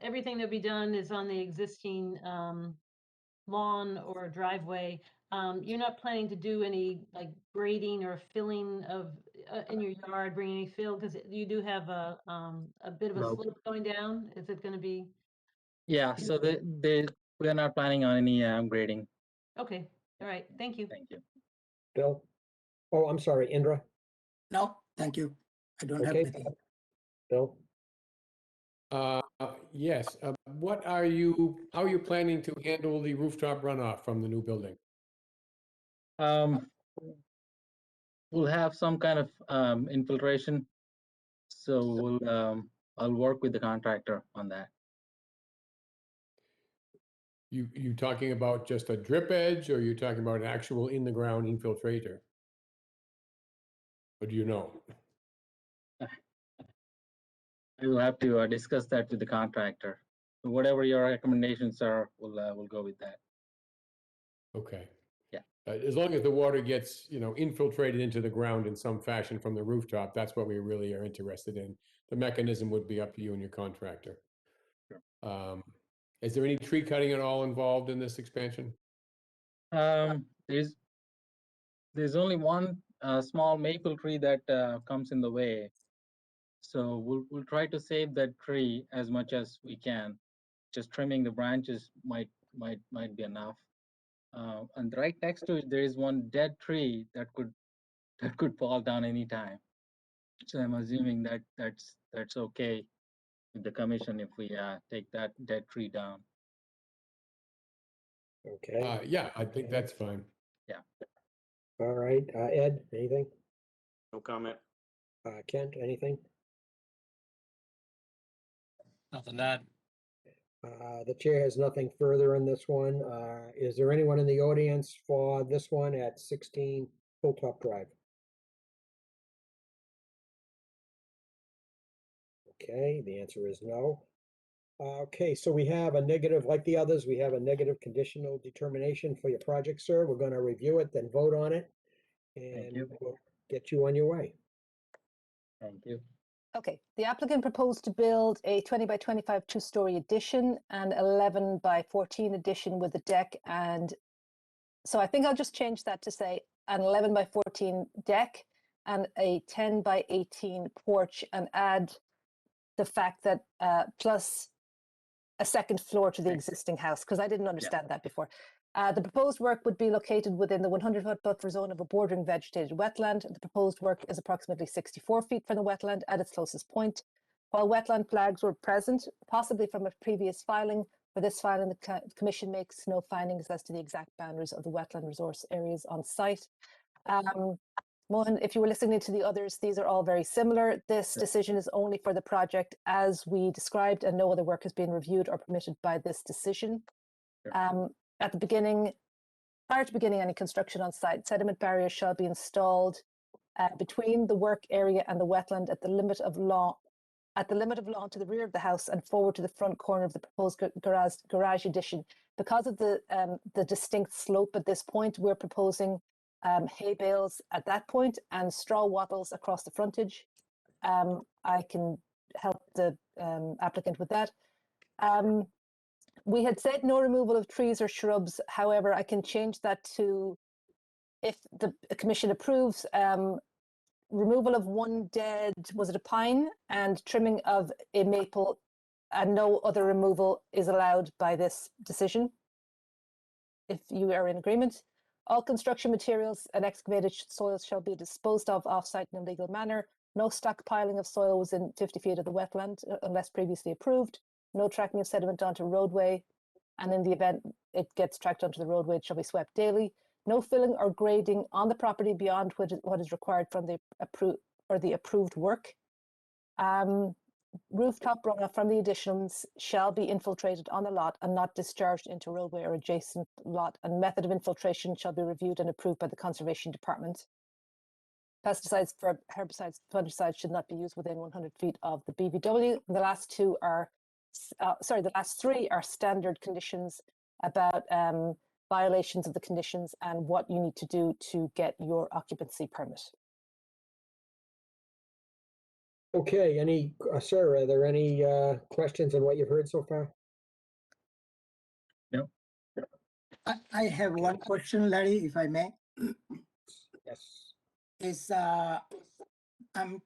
everything that'll be done is on the existing lawn or driveway. You're not planning to do any like grading or filling of in your yard, bring any fill, because you do have a bit of a No. slope going down. Is it going to be Yeah, so we're not planning on any grading. okay? All right, thank you. Thank you. Bill? Oh, I'm sorry, Indra? No, thank you. I don't have Okay, anything. Bill? Yes. How are you planning to handle the rooftop runoff from the new building? We'll have some kind of infiltration. So I'll work with the contractor on that. You talking about just a drip edge, or you talking about an actual in the ground infiltrator? Or do you know? I will have to discuss that with the contractor. Whatever your recommendations are, we'll go with that. Okay. Yeah. As long as the water gets, infiltrated into the ground in some fashion from the rooftop, that's what we really are interested in. The mechanism would be up to you and your contractor. Sure. Is there any tree cutting at all involved in this expansion? There's only one small maple tree that comes in the way. So we'll try to save that tree as much as we can. Just trimming the branches might be enough. And right next to it, there is one dead tree that could fall down anytime. So I'm assuming that that's okay with the commission if we take that dead tree down. Okay, Yeah, I think that's fine. Yeah. all right. Ed, anything? No comment. Kent, anything? Nothing to add. The chair has nothing further in this one. Is there anyone in the audience for this one at 16 Hilltop Drive? Okay, the answer is no. Okay, so we have a negative, like the others, we have a negative conditional determination for your project, sir. We're gonna review it, then vote on it. And you. we'll get you on your way. Thank you. Okay, the applicant proposed to build a 20 by 25 two-story addition and 11 by 14 addition with a deck. And so I think I'll just change that to say an 11 by 14 deck and a 10 by 18 porch, and add the fact that plus a second floor to the existing house, because I didn't understand that before. The proposed work would be located within the 100-foot buffer zone of a bordering vegetated wetland. The proposed work is approximately 64 feet from the wetland at its closest point. While wetland flags were present, possibly from a previous filing, for this filing, the Commission makes no findings as to the exact boundaries of the wetland resource areas on site. Mohan, if you were listening to the others, these are all very similar. This decision is only for the project as we described, and no other work has been reviewed or permitted by this decision. At the beginning, prior to beginning any construction on site, sediment barriers shall be installed between the work area and the wetland at the limit of lawn to the rear of the house and forward to the front corner of the proposed garage addition. Because of the distinct slope at this point, we're proposing hay bales at that point and straw wattles across the frontage. I can help the applicant with that. We had said no removal of trees or shrubs. However, I can change that to, if the Commission approves, removal of one dead, was it a pine, and trimming of a maple, and no other removal is allowed by this decision. If you are in agreement. All construction materials and excavated soils shall be disposed of off-site in a legal manner. No stockpiling of soil within 50 feet of the wetland unless previously approved. No tracking of sediment onto roadway. And in the event it gets tracked onto the roadway, it shall be swept daily. No filling or grading on the property beyond what is required from the approved work. Rooftop runoff from the additions shall be infiltrated on the lot and not discharged into roadway or adjacent lot, and method of infiltration shall be reviewed and approved by the Conservation Department. Pesticides, herbicides, fungicides should not be used within 100 feet of the BVW. The last two are, the last three are standard conditions about violations of the conditions and what you need to do to get your occupancy permit. Okay, sir, are there any questions on what you've heard so far? No. I have one question, Larry, if I may. Yes. I'm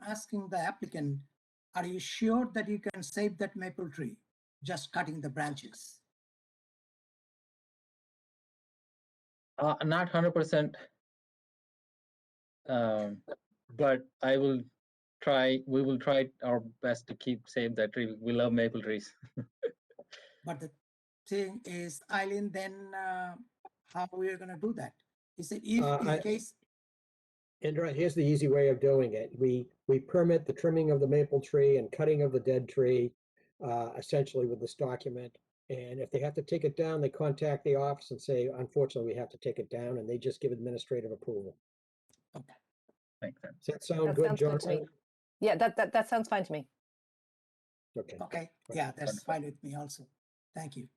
asking the applicant, are you sure that you can save that maple tree, just cutting the branches? Not 100%. But we will try our best to save that tree. We love maple trees. But the thing is, Eileen, then how are we going to do that? Is it if in case? Indra, here's the easy way of doing it. We permit the trimming of the maple tree and cutting of the dead tree, essentially with this document. And if they have to take it down, they contact the office and say, unfortunately, we have to take it down, and they just give administrative approval. Okay. Makes sense. Does that sound That good, sounds good to me. Jonathan? Yeah, that sounds fine to me. Okay, Okay, yeah, that's fine with me also. Thank you.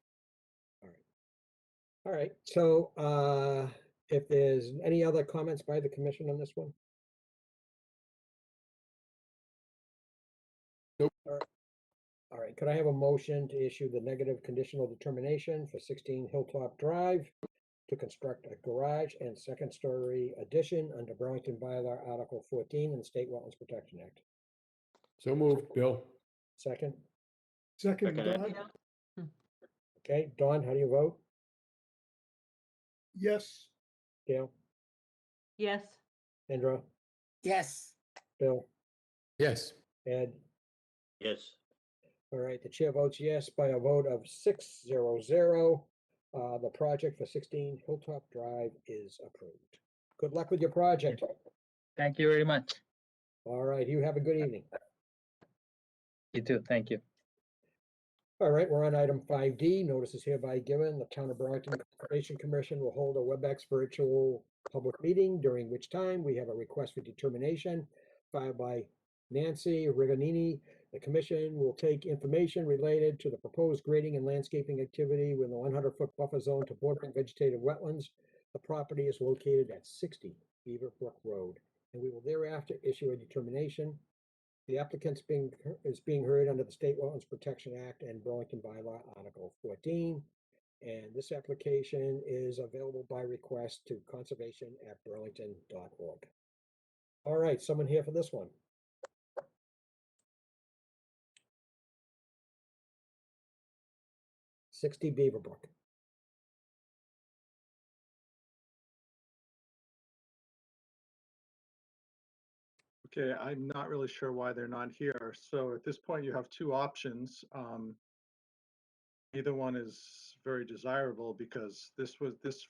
all right. So if there's any other comments by the commission on this one? Nope. All right, could I have a motion to issue the negative conditional determination for 16 Hilltop Drive to construct a garage and second story addition under Burlington Bylaw Article 14 and State Wetlands Protection Act? So moved, Bill. Second? Second, Second. Don, Okay, Dawn, how do you vote? yes, Gail? Yes. Indra? Yes, Bill? Yes. Ed? Yes. All right, the chair votes yes by a vote of 600. The project for 16 Hilltop Drive is approved. Good luck with your project. Thank you very much. All right, you have a good evening. You too. Thank you. All right, we're on item 5D. Notice is hereby given. The Town of Burlington Conservation Commission will hold a WebEx virtual public meeting, during which time we have a request for determination filed by Nancy Rigonini. The commission will take information related to the proposed grading and landscaping activity with a 100-foot buffer zone to bordering vegetative wetlands. The property is located at 60 Beaver Brook Road, and we will thereafter issue a determination. The applicant's is being heard under the State Wetlands Protection Act and Burlington Bylaw Article 14. And this application is available by request to conservation@burlington.org. All right, someone here for this one? "60 Beaverbrook." Okay, I'm not really sure why they're not here. So at this point, you have two options. Either one is very desirable because this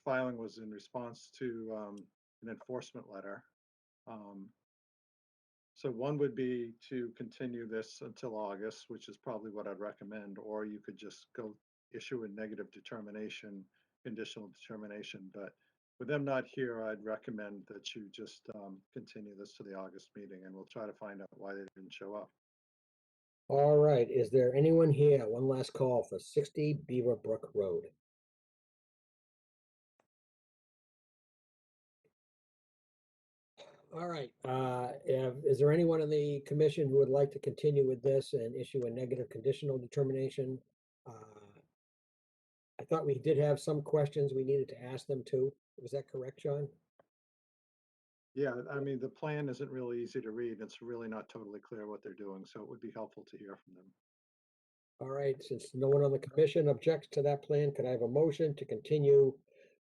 filing was in response to an enforcement letter. So one would be to continue this until August, which is probably what I'd recommend, or you could just go issue a negative determination, conditional determination. But with them not here, I'd recommend that you just continue this to the August meeting, and we'll try to find out why they didn't show up. All right, is there anyone here? One last call for 60 Beaverbrook Road. All right, is there anyone in the commission who would like to continue with this and issue a negative conditional determination? I thought we did have some questions we needed to ask them too. Was that correct, John? Yeah, I mean, the plan isn't really easy to read. It's really not totally clear what they're doing, so it would be helpful to hear from them. All right, since no one on the commission objects to that plan, could I have a motion to continue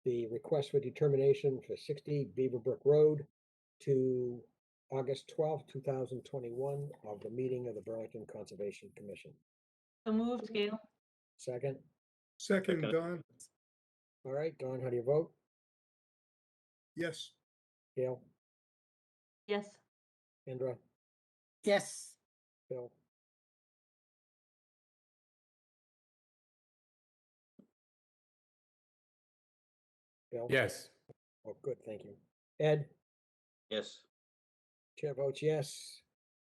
the request for determination for 60 Beaverbrook Road to August 12th, 2021 of the meeting of the Burlington Conservation Commission? So moved, Gail. Second? second, Second. Don, All right, Dawn, how do you vote? yes, Gail? Yes. Indra? yes, Bill? Bill? Yes. Oh, good, thank you. Ed? Yes. Chair votes yes.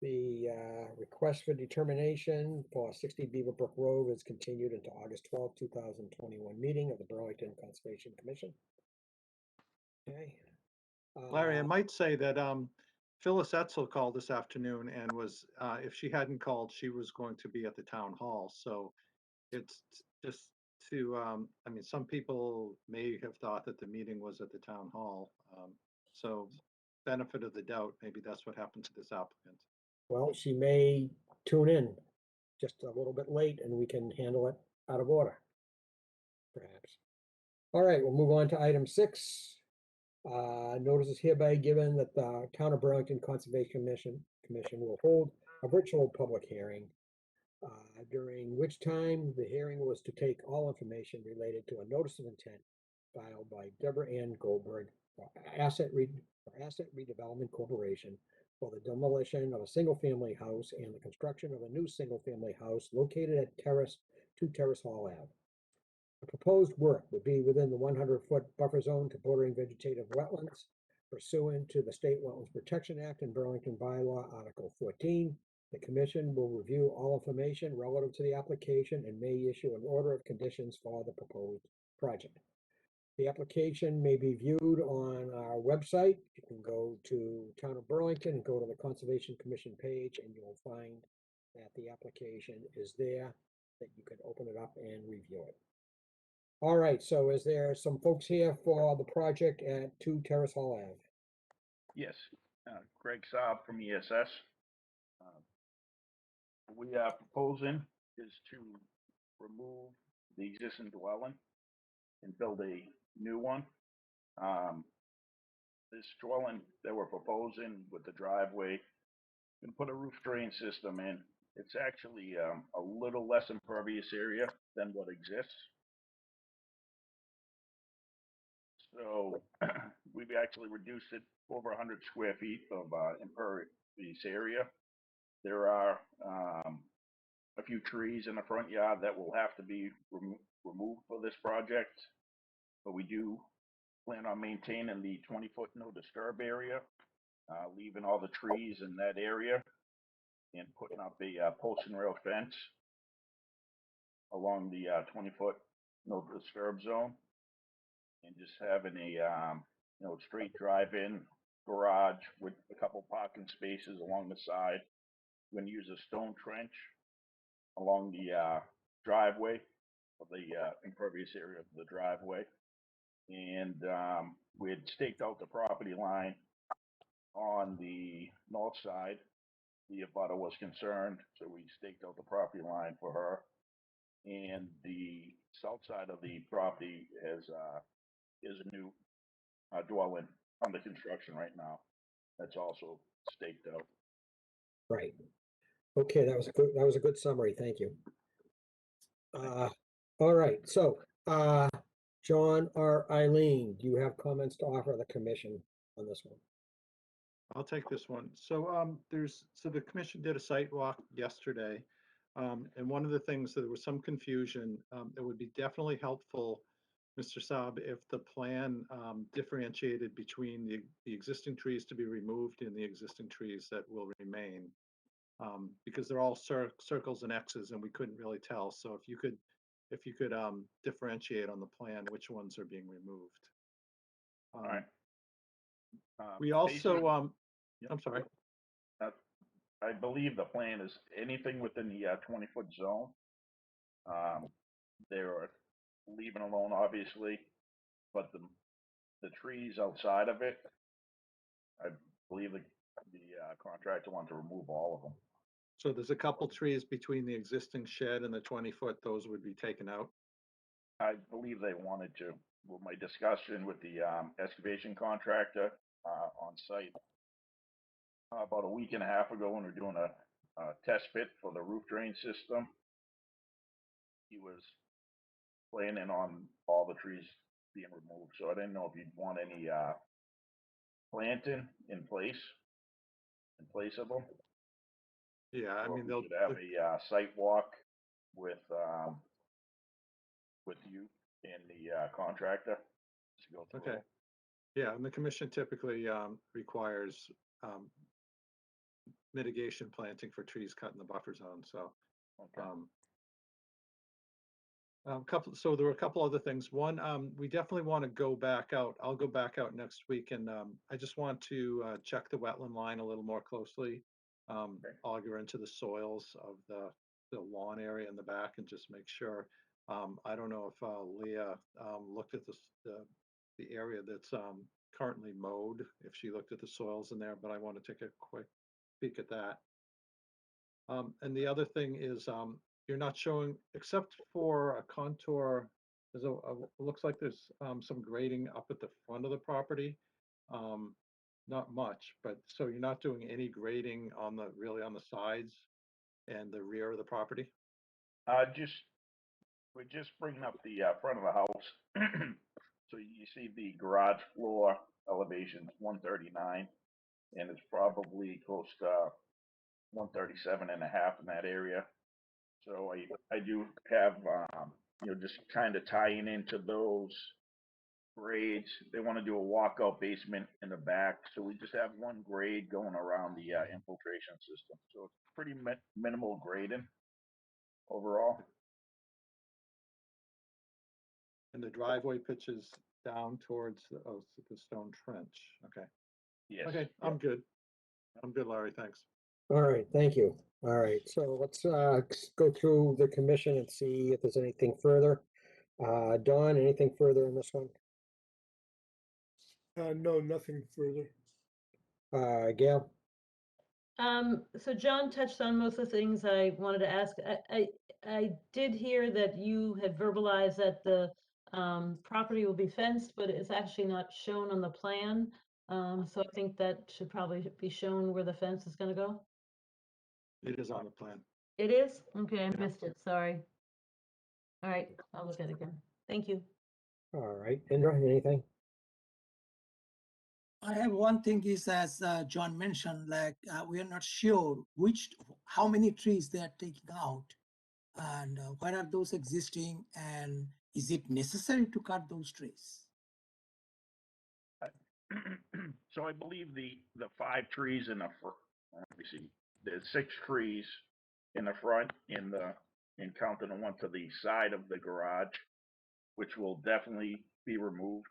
The request for determination for 60 Beaverbrook Road is continued into August 12th, 2021 meeting of the Burlington Conservation Commission. Okay. Larry, I might say that Phyllis Etzel called this afternoon and was, if she hadn't called, she was going to be at the town hall. So it's just to, I mean, some people may have thought that the meeting was at the town hall. So benefit of the doubt, maybe that's what happened to this applicant. Well, she may tune in just a little bit late and we can handle it out of order, perhaps. All right, we'll move on to item 6. Notice is hereby given that the Town of Burlington Conservation Commission will hold a virtual public hearing, during which time the hearing was to take all information related to a notice of intent filed by Deborah Ann Goldberg for Asset Redevelopment Corporation for the demolition of a single-family house and the construction of a new single-family house located at 2 Terrace Hall Ave. The proposed work would be within the 100-foot buffer zone to bordering vegetative wetlands. pursuant to the State Wetlands Protection Act and Burlington Bylaw, Article 14. The commission will review all information relative to the application and may issue an order of conditions for the proposed project. The application may be viewed on our website. You can go to Town of Burlington and go to the Conservation Commission page, and you'll find that the application is there, that you can open it up and review it. All right, so is there some folks here for the project at 2 Terrace Hall Ave? Yes, Greg Saab from ESS. We are proposing is to remove the existing dwelling and build a new one. This dwelling that we're proposing with the driveway and put a roof drain system in. It's actually a little less impervious area than what exists. So we've actually reduced it over 100 square feet of impervious area. There are a few trees in the front yard that will have to be removed for this project, but we do plan on maintaining the 20-foot no disturb area, leaving all the trees in that area, and putting up a post and rail fence along the 20-foot no disturb zone, and just having a straight drive-in garage with a couple parking spaces along the side. We're going to use a stone trench along the driveway of the impervious area of the driveway, and we had staked out the property line on the north side. The abutter was concerned, so we staked out the property line for her. And the south side of the property is a new dwelling under construction right now. That's also staked out. Right. Okay, that was a good summary. Thank you. All right, so John or Eileen, do you have comments to offer the commission on this one? I'll take this one. So the commission did a site walk yesterday. And one of the things, there was some confusion. It would be definitely helpful, Mr. Saab, if the plan differentiated between the existing trees to be removed and the existing trees that will remain. Because they're all circles and X's and we couldn't really tell. So if you could differentiate on the plan which ones are being removed. All right. We also, I'm sorry. I believe the plan is anything within the 20-foot zone. They're leaving alone, obviously, but the trees outside of it, I believe the contractor wants to remove all of them. So there's a couple trees between the existing shed and the 20-foot, those would be taken out? I believe they wanted to. With my discussion with the excavation contractor on site about a week and a half ago when we were doing a test fit for the roof drain system, he was planning on all the trees being removed. So I didn't know if you'd want any planting in place of them. Yeah, I mean, they'll have a site walk with you and the contractor to go through. Okay. Yeah, and the commission typically requires mitigation planting for trees cut in the buffer zone. So, okay. So there were a couple other things. One, we definitely want to go back out. I'll go back out next week, and I just want to check the wetland line a little more closely. Auger into the soils of the lawn area in the back, and just make sure. I don't know if Leah looked at the area that's currently mowed, if she looked at the soils in there, but I want to take a quick peek at that. And the other thing is you're not showing, except for a contour, there's looks like there's some grading up at the front of the property. Not much, but so you're not doing any grading really on the sides and the rear of the property? We're just bringing up the front of the house. So you see the garage floor elevation 139, and it's probably close to 137 and a half in that area. So I do have, just kind of tying into those grades. They want to do a walkout basement in the back, so we just have one grade going around the infiltration system. So it's pretty minimal grading overall. And the driveway pitches down towards the stone trench. Okay. Yes. Okay, I'm good. I'm good, Larry. Thanks. All right, thank you. All right, so let's go through the commission and see if there's anything further. Dawn, anything further on this one? No, nothing further. Gail? So John touched on most of the things I wanted to ask. I did hear that you had verbalized that the property will be fenced, but it's actually not shown on the plan. So I think that should probably be shown where the fence is gonna go. It is on the plan. It is? Okay, I missed it, sorry. All right, I'll look at it again. Thank you. All right, Indra, anything? I have one thing is, as John mentioned, like we are not sure how many trees they are taking out, and where are those existing, and is it necessary to cut those trees? So I believe the 5 trees in the front, let me see, there's 6 trees in the front and counting the one to the side of the garage, which will definitely be removed.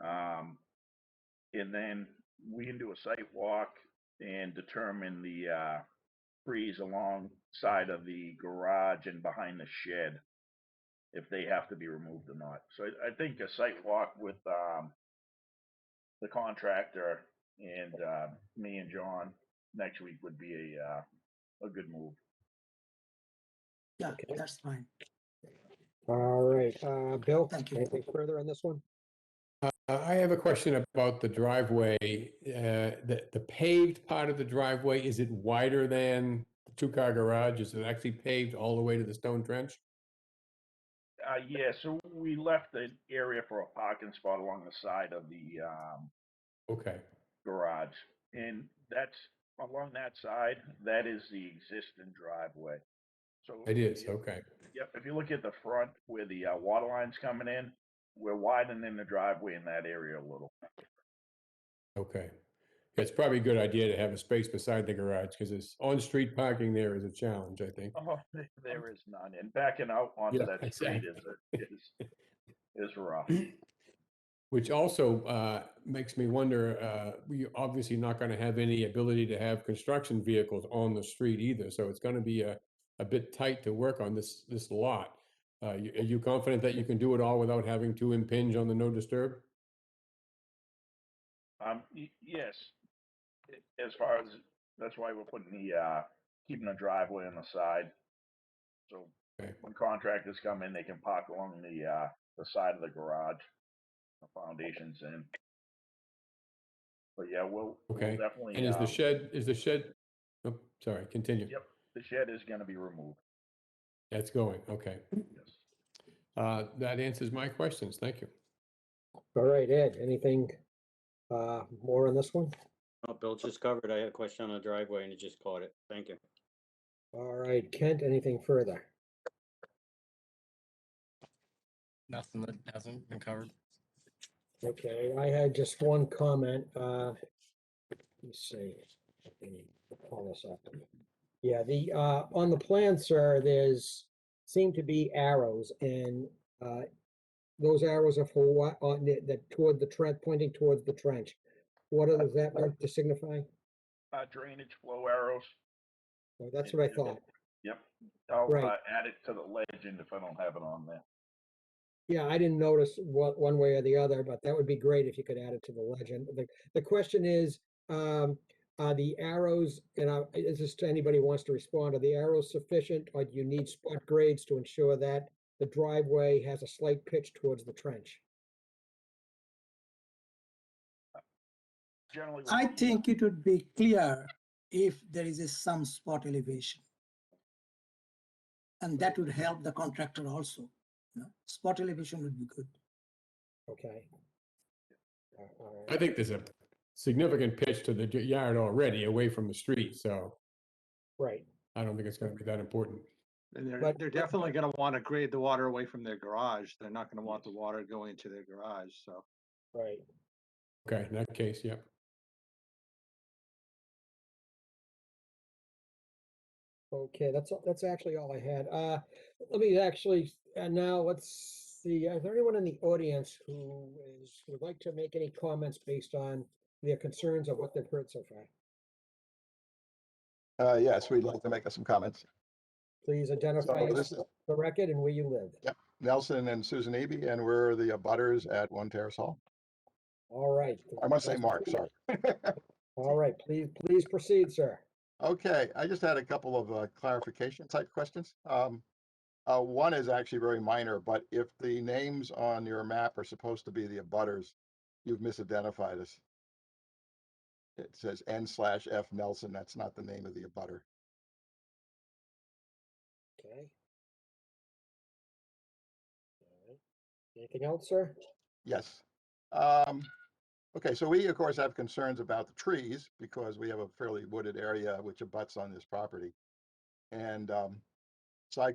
And then we can do a site walk and determine the trees alongside of the garage and behind the shed, if they have to be removed or not. So I think a site walk with the contractor and me and John next week would be a good move. Yeah, that's fine. All right, Bill, Thank you. anything further on this one? I have a question about the driveway. The paved part of the driveway, is it wider than the 2-car garage? Is it actually paved all the way to the stone trench? Yeah, so we left an area for a parking spot along the side of the Okay, garage. And that's along that side, that is the existing driveway. So it is, okay. Yep, if you look at the front where the water line's coming in, we're widening the driveway in that area a little. Okay. It's probably a good idea to have a space beside the garage because it's on-street parking there is a challenge, I think. Oh, there is none. And backing out onto Yeah, that street exactly. is rough. Which also makes me wonder, we're obviously not going to have any ability to have construction vehicles on the street either. So it's going to be a bit tight to work on this lot. Are you confident that you can do it all without having to impinge on the no disturb? Yes. As far as, that's why we're putting keeping the driveway on the side. So Okay. when contractors come in, they can park along the side of the garage, the foundations in. But yeah, we'll Okay. definitely. And is the shed, oh, sorry, continue. Yep, the shed is gonna be removed. That's going, okay. Yes. That answers my questions. Thank you. All right, Ed, anything more on this one? Oh, Bill just covered. I had a question on the driveway and he just caught it. Thank you. All right, Kent, anything further? Nothing that hasn't been covered. Okay, I had just one comment. Let's see. Let me pull this up. Yeah, the on the plan, sir, there's seem to be arrows, and those arrows are for what? On the toward the trench, pointing towards the trench. What does that meant to signify? Drainage flow arrows. Well, that's what I thought. Yep. I'll Right. add it to the legend if I don't have it on there. Yeah, I didn't notice what one way or the other, but that would be great if you could add it to the legend. The question is, are the arrows, and is this to anybody who wants to respond, are the arrows sufficient, or do you need spot grades to ensure that the driveway has a slight pitch towards the trench? Generally, I think it would be clear if there is some spot elevation. And that would help the contractor also. You know, spot elevation would be good. Okay. I think there's a significant pitch to the yard already away from the street, so Right. I don't think it's going to be that important. And But- they're definitely gonna wanna grade the water away from their garage. They're not gonna want the water going into their garage, so. Right. Okay, in that case, yeah. Okay, that's actually all I had. Let me actually, now let's see, is there anyone in the audience who would like to make any comments based on their concerns of what they've heard so far? Yes, we'd like to make some comments. Please identify So this is the record and where you live. Nelson and Susan Eby, and we're the abutters at One Terrace Hall. All right. I must say Mark, sorry. All right, please proceed, sir. Okay, I just had a couple of clarification type questions. One is actually very minor, but if the names on your map are supposed to be the abutters, you've misidentified us. It says N/F Nelson. That's not the name of the abutter. Okay. All right. Anything else, sir? Yes. Okay, so we, of course, have concerns about the trees because we have a fairly wooded area which abuts on this property. And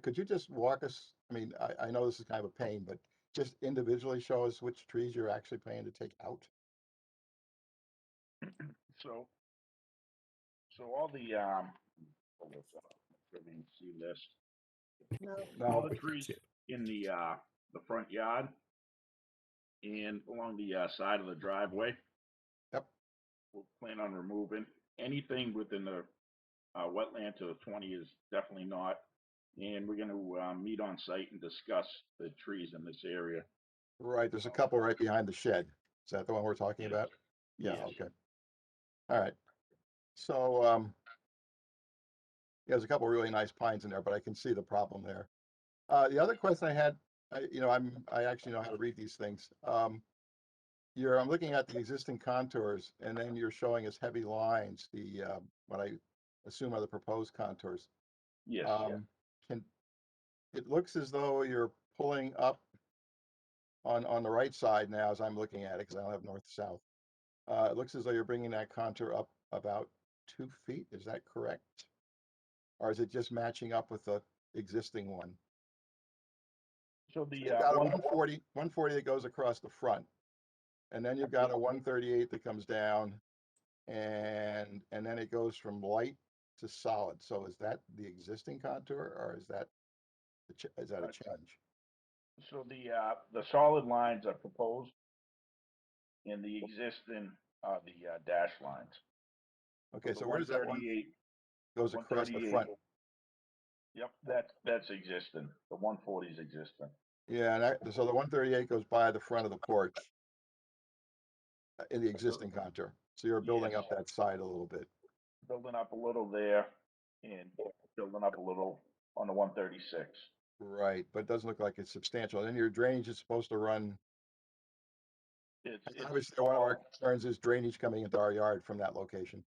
could you just walk us, I mean, I know this is kind of a pain, but just individually show us which trees you're actually planning to take out? So all the, hold this up, so you can see this. All the trees in the front yard and along the side of the driveway. Yep. We'll plan on removing anything within the wetland to the 20 is definitely not. And we're gonna meet on site and discuss the trees in this area. Right, there's a couple right behind the shed. Is that the one we're talking about? Yeah, Yes. okay. All right. So, yeah, there's a couple really nice pines in there, but I can see the problem there. The other question I had, I actually know how to read these things. I'm looking at the existing contours, and then you're showing us heavy lines, what I assume are the proposed contours. Yes. It looks as though you're pulling up on the right side now as I'm looking at it, because I don't have north to south. It looks as though you're bringing that contour up about 2 feet. Is that correct? Or is it just matching up with the existing one? So the You've got a 140 that goes across the front, and then you've got a 138 that comes down, and then it goes from light to solid. So is that the existing contour, or is that a change? So the solid lines are proposed, and the existing are the dash lines. Okay, the so where does that one 138 goes across the 138 front? Yep, that's existing. The 140 is existing. Yeah, and so the 138 goes by the front of the porch in the existing contour. So you're building up that side a little bit. Building up a little there and building up a little on the 136. Right, but it doesn't look like it's substantial. And then your drainage is supposed to run. It's Obviously, one of our concerns is drainage coming into our yard from that location.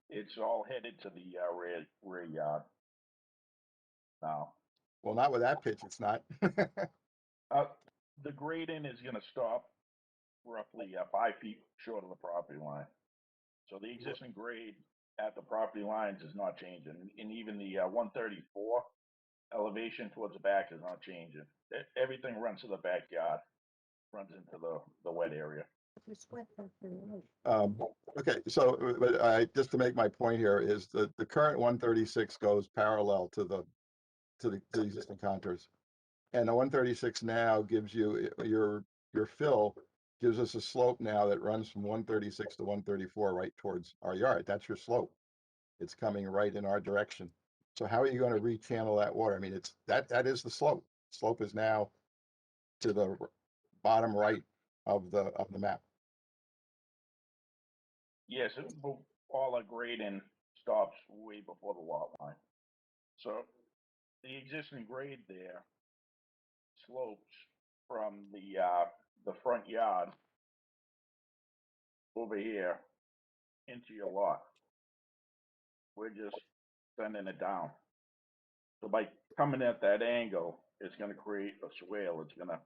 it's all headed to the rear yard now. Well, not with that pitch, it's not. The grading is going to stop roughly 5 feet short of the property line. So the existing grade at the property lines is not changing, and even the 134 elevation towards the back is not changing. Everything runs to the backyard, runs into the wet area. Okay, so but just to make my point here is the current 136 goes parallel to the existing contours, and the 136 now gives you your fill gives us a slope now that runs from 136 to 134 right towards our yard. That's your slope. It's coming right in our direction. So how are you going to rechannel that water? I mean, it's that is the slope. Slope is now to the bottom right of the map. Yes, all our grading stops way before the lot line. So the existing grade there slopes from the front yard over here into your lot. We're just sending it down. So by coming at that angle, it's going to create a swale. It's going to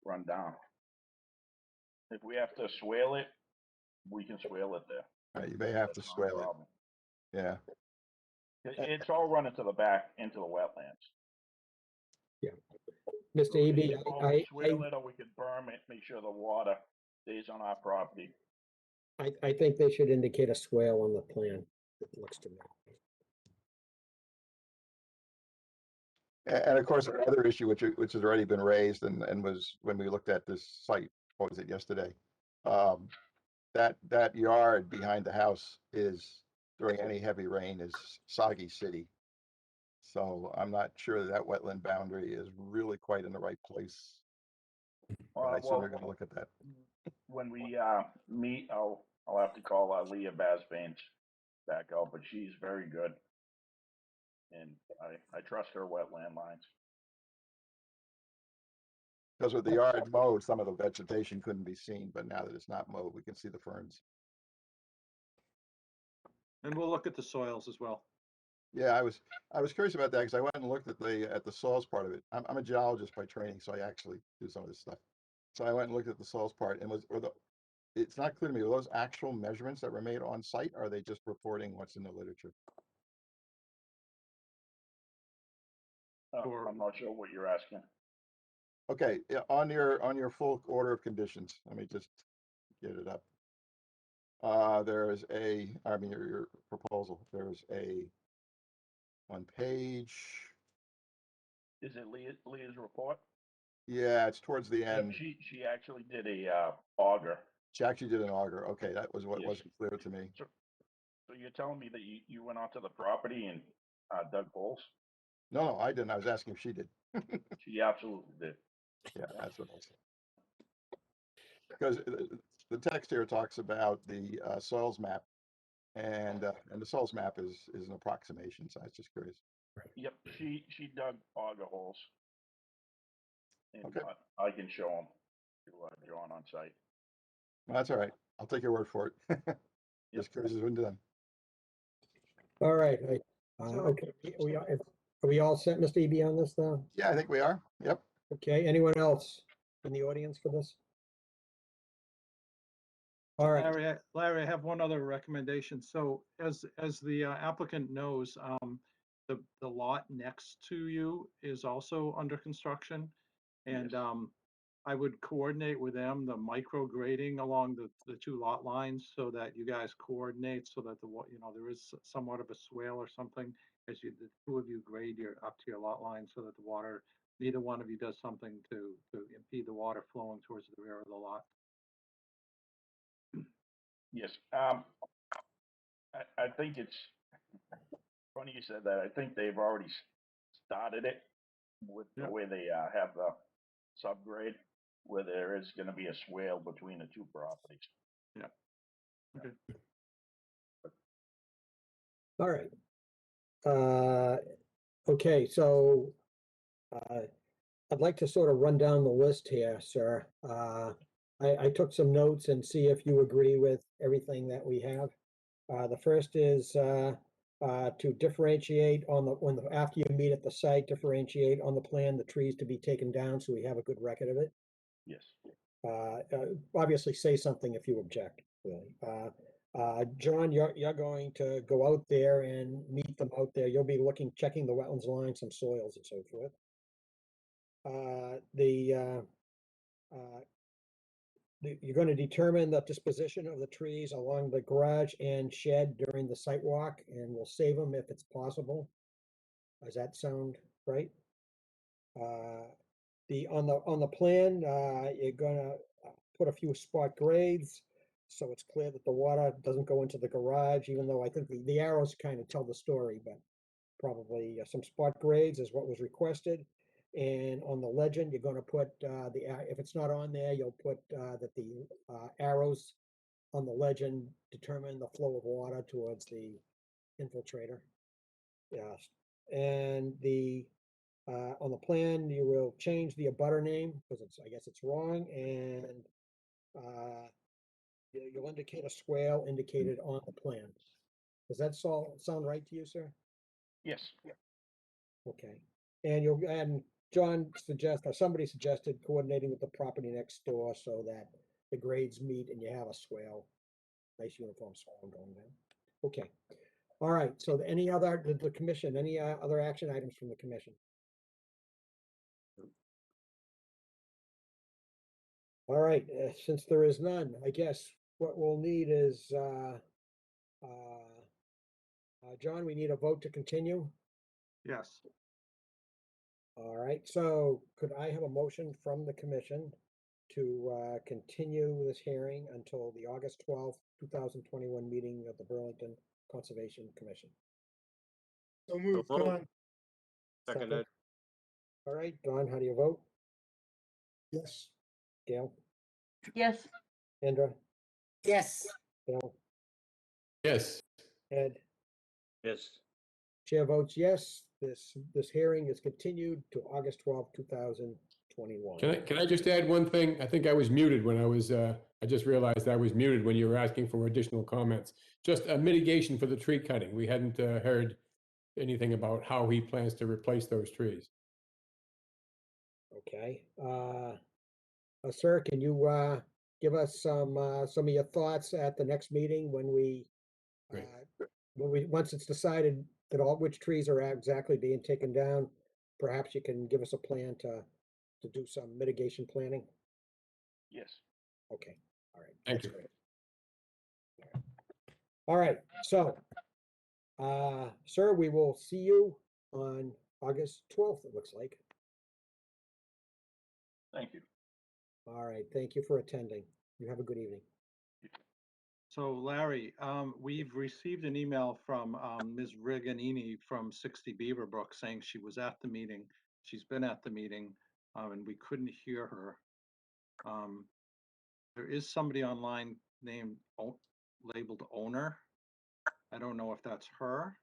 run down. If we have to swale it, we can swale it there. You may have to swale it. Yeah. It's all running to the back into the wetlands. Mr. So we EB, could swale it, or we could berm it, make sure the water stays on our property. I think they should indicate a swale on the plan. It looks to me. And of course, another issue which has already been raised and was when we looked at this site, what was it, yesterday? That yard behind the house is, during any heavy rain, is soggy city. So I'm not sure that wetland boundary is really quite in the right place. But I assume Well, we're gonna look at that. when we meet, I'll have to call Leah Basbanes back out, but she's very good. And I trust her wetland lines. Because with the yard mowed, some of the vegetation couldn't be seen, but now that it's not mowed, we can see the ferns. And we'll look at the soils as well. Yeah, I was curious about that because I went and looked at the soils part of it. I'm a geologist by training, so I actually do some of this stuff. So I went and looked at the soils part, and it's not clear to me, were those actual measurements that were made on site, or are they just reporting what's in the literature? I'm not sure what you're asking. Okay, yeah, on your full order of conditions, let me just get it up. There's your proposal, there's on page, Is it Leah's report? yeah, it's towards the Yep, end. she actually did a auger. She actually did an auger. Okay, that was what Yes. wasn't clear to me. So you're telling me that you went onto the property and dug holes? No, I didn't. I was asking if she did. She absolutely did. Yeah, that's what I said. Because the text here talks about the soils map, and the soils map is an approximation. So I was just curious. Yep, she dug auger holes. And Okay. I can show them to John on site. Well, that's all right. I'll take your word for it. Just curious as when done. All right. Okay. Are we all set, Mr. EB, on this though? Yeah, I think we are. Yep. Okay. Anyone else in the audience for this? All right. Larry, I have one other recommendation. So as the applicant knows, the lot next to you is also under construction. And I would coordinate with them the micro grading along the two lot lines so that you guys coordinate so that there is somewhat of a swale or something as the two of you grade up to your lot line so that the water, neither one of you does something to impede the water flowing towards the rear of the lot. Yes. I think it's funny you said that. I think they've already started it with the way they have the subgrade, where there is going to be a swale between the two properties. Yeah. Okay. All right. Okay, so I'd like to sort of run down the list here, sir. I took some notes and see if you agree with everything that we have. The first is to differentiate after you meet at the site, differentiate on the plan the trees to be taken down so we have a good record of it. Yes. Obviously say something if you object, really. John, you're going to go out there and meet them out there. You'll be checking the wetlands line, some soils and so forth. You're going to determine the disposition of the trees along the garage and shed during the site walk, and we'll save them if it's possible. Does that sound right? On the plan, you're gonna put a few spot grades, so it's clear that the water doesn't go into the garage, even though I think the arrows kind of tell the story, but probably some spot grades is what was requested. And on the legend, you're gonna put if it's not on there, you'll put that the arrows on the legend determine the flow of water towards the infiltrator. Yes, and on the plan, you will change the abutter name because I guess it's wrong, and you'll indicate a swale indicated on the plan. Does that sound right to you, sir? Yes. Okay, and somebody suggested coordinating with the property next door so that the grades meet and you have a swale, nice uniform swale going down. Okay. All right, so any other, the commission, any other action items from the commission? All right, since there is none, I guess what we'll need is, John, we need a vote to continue. Yes. All right, so could I have a motion from the commission to continue this hearing until the August 12th, 2021 meeting of the Burlington Conservation Commission? So moved, moved. Don. Seconded. All right, Don, how do you vote? Yes. Gail? Yes. Kendra? Yes. Bill? Yes. Ed? Yes. Chair votes yes. This hearing is continued to August 12th, 2021. Can I just add one thing? I think I was muted when I just realized I was muted when you were asking for additional comments. Just a mitigation for the tree cutting. We hadn't heard anything about how he plans to replace those trees. Okay, sir, can you give us some of your thoughts at the next meeting when we Great. once it's decided that which trees are exactly being taken down, perhaps you can give us a plan to do some mitigation planning? Yes. Okay, all right. Thank that's you. great. All right, so, sir, we will see you on August 12th, it looks like. Thank you. All right, thank you for attending. You have a good evening. So Larry, we've received an email from Ms. Riganini from 60 Beaverbrook saying she was at the meeting. She's been at the meeting, and we couldn't hear her. There is somebody online named labeled owner. I don't know if that's her.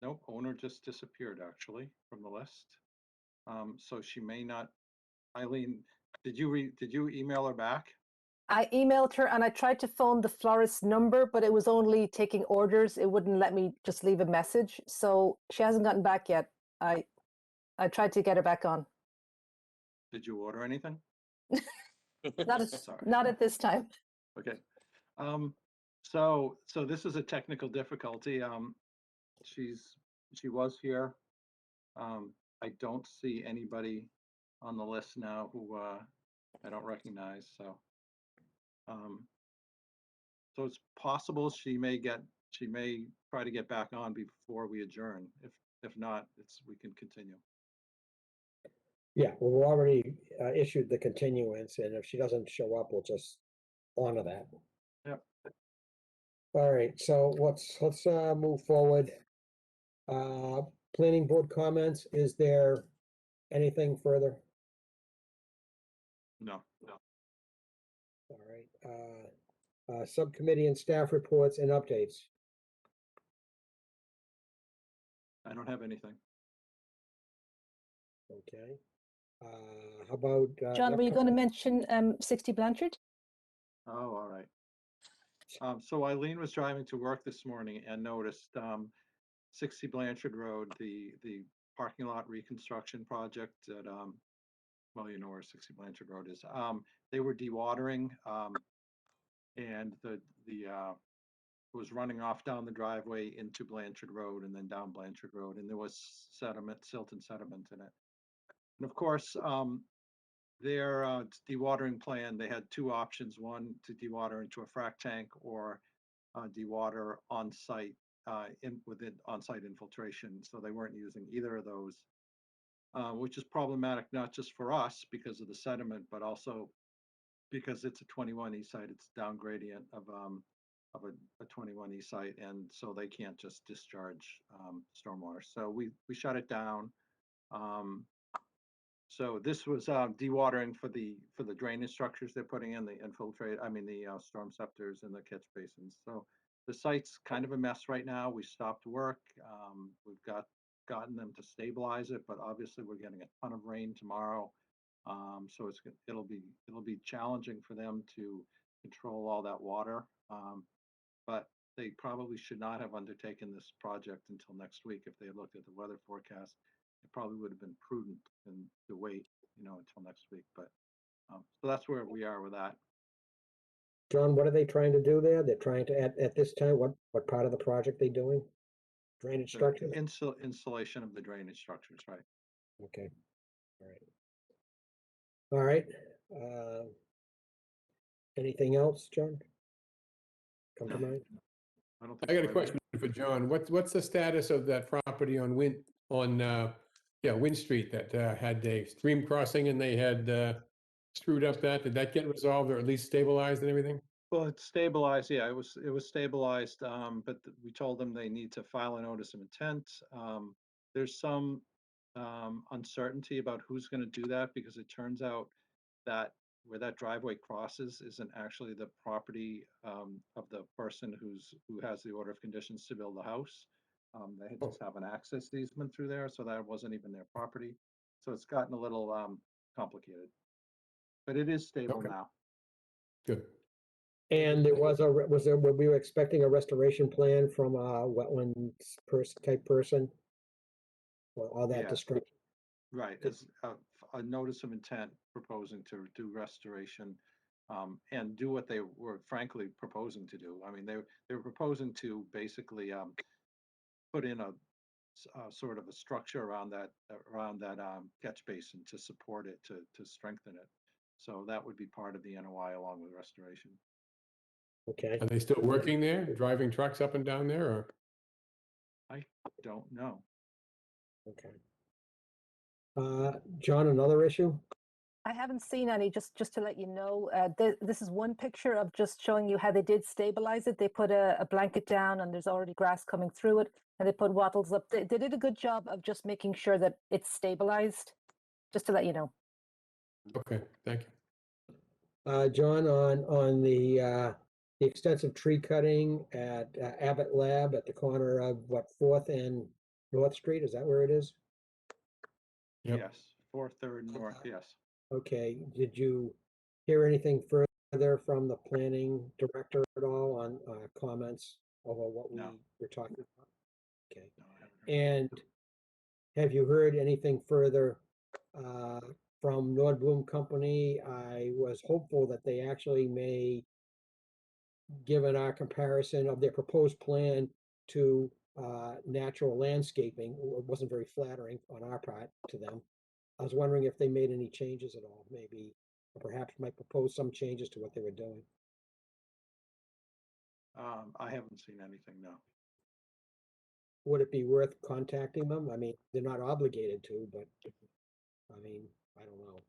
Nope, owner just disappeared actually from the list. So she may not. Eileen, did you email her back? I emailed her and I tried to phone the florist number, but it was only taking orders. It wouldn't let me just leave a message. So she hasn't gotten back yet. I tried to get her back on. Did you order anything? Sorry. Not at this time. Okay. So this is a technical difficulty. She was here. I don't see anybody on the list now who I don't recognize. So it's possible she may try to get back on before we adjourn. If not, we can continue. Yeah, well, we already issued the continuance, and if she doesn't show up, we'll just honor that. Yep. All right, so let's move forward. Planning board comments, is there anything further? No. All right, subcommittee and staff reports and updates. I don't have anything. Okay. How about? John, were you going to mention 60 Blanchard? Oh, all right. So Eileen was driving to work this morning and noticed 60 Blanchard Road, the parking lot reconstruction project at well, you know where 60 Blanchard Road is. They were dewatering, and it was running off down the driveway into Blanchard Road and then down Blanchard Road, and there was silt and sediment in it. And of course, their dewatering plan, they had two options: one to dewater into a frac tank, or dewater on site with on-site infiltration. So they weren't using either of those, which is problematic not just for us because of the sediment, but also because it's a 21E site. It's down gradient of a 21E site, and so they can't just discharge stormwater. So we shut it down. So this was dewatering for the drainage structures they're putting in, the storm scepters and the catch basins. So the site's kind of a mess right now. We stopped work. We've gotten them to stabilize it, but obviously we're getting a ton of rain tomorrow. So it'll be challenging for them to control all that water. But they probably should not have undertaken this project until next week. If they had looked at the weather forecast, it probably would have been prudent to wait, until next week. But so that's where we are with that. John, what are they trying to do there? They're trying to, at this time, what part of the project they doing? Drainage The structure? Installation of the drainage structures, right? Okay, all right. All right, anything else, John? Come to mind? I don't I think got a so. question for John. What's the status of that property on Wynn Street that had a stream crossing and they had screwed up that? Did that get resolved or at least stabilized and everything? Well, it's stabilized, yeah, it was stabilized, but we told them they need to file a notice of intent. There's some uncertainty about who's gonna do that, because it turns out that where that driveway crosses isn't actually the property of the person who has the order of conditions to build the house. They just have an access easement through there, so that wasn't even their property. So it's gotten a little complicated. But it is stable Okay. now. Good. And there were we expecting a restoration plan from a wetland type person? Well, all that Yes. destruction. Right, it's a notice of intent proposing to do restoration and do what they were frankly proposing to do. I mean, they were proposing to basically put in a sort of a structure around that catch basin to support it, to strengthen it. So that would be part of the NOI along with restoration. Okay, Are they still working there, driving trucks up and down there, or? I don't know. okay. John, another issue? I haven't seen any, just to let you know, this is one picture of just showing you how they did stabilize it. They put a blanket down and there's already grass coming through it, and they put wattles up. They did a good job of just making sure that it's stabilized, just to let you know. Okay, thank you. John, on the extensive tree cutting at Abbott Lab at the corner of what, 4th and North Street, is that where it is? Yep. Yes, 4th, 3rd, North, yes. Okay, did you hear anything further from the planning director at all on comments over what we No. were talking about? Okay, No, I haven't heard. and have you heard anything further from Nordblum Company? I was hopeful that they actually may, given our comparison of their proposed plan to natural landscaping, it wasn't very flattering on our part to them. I was wondering if they made any changes at all, maybe, or perhaps might propose some changes to what they were doing. I haven't seen anything, no. Would it be worth contacting them? I mean, they're not obligated to, but I mean, I don't know.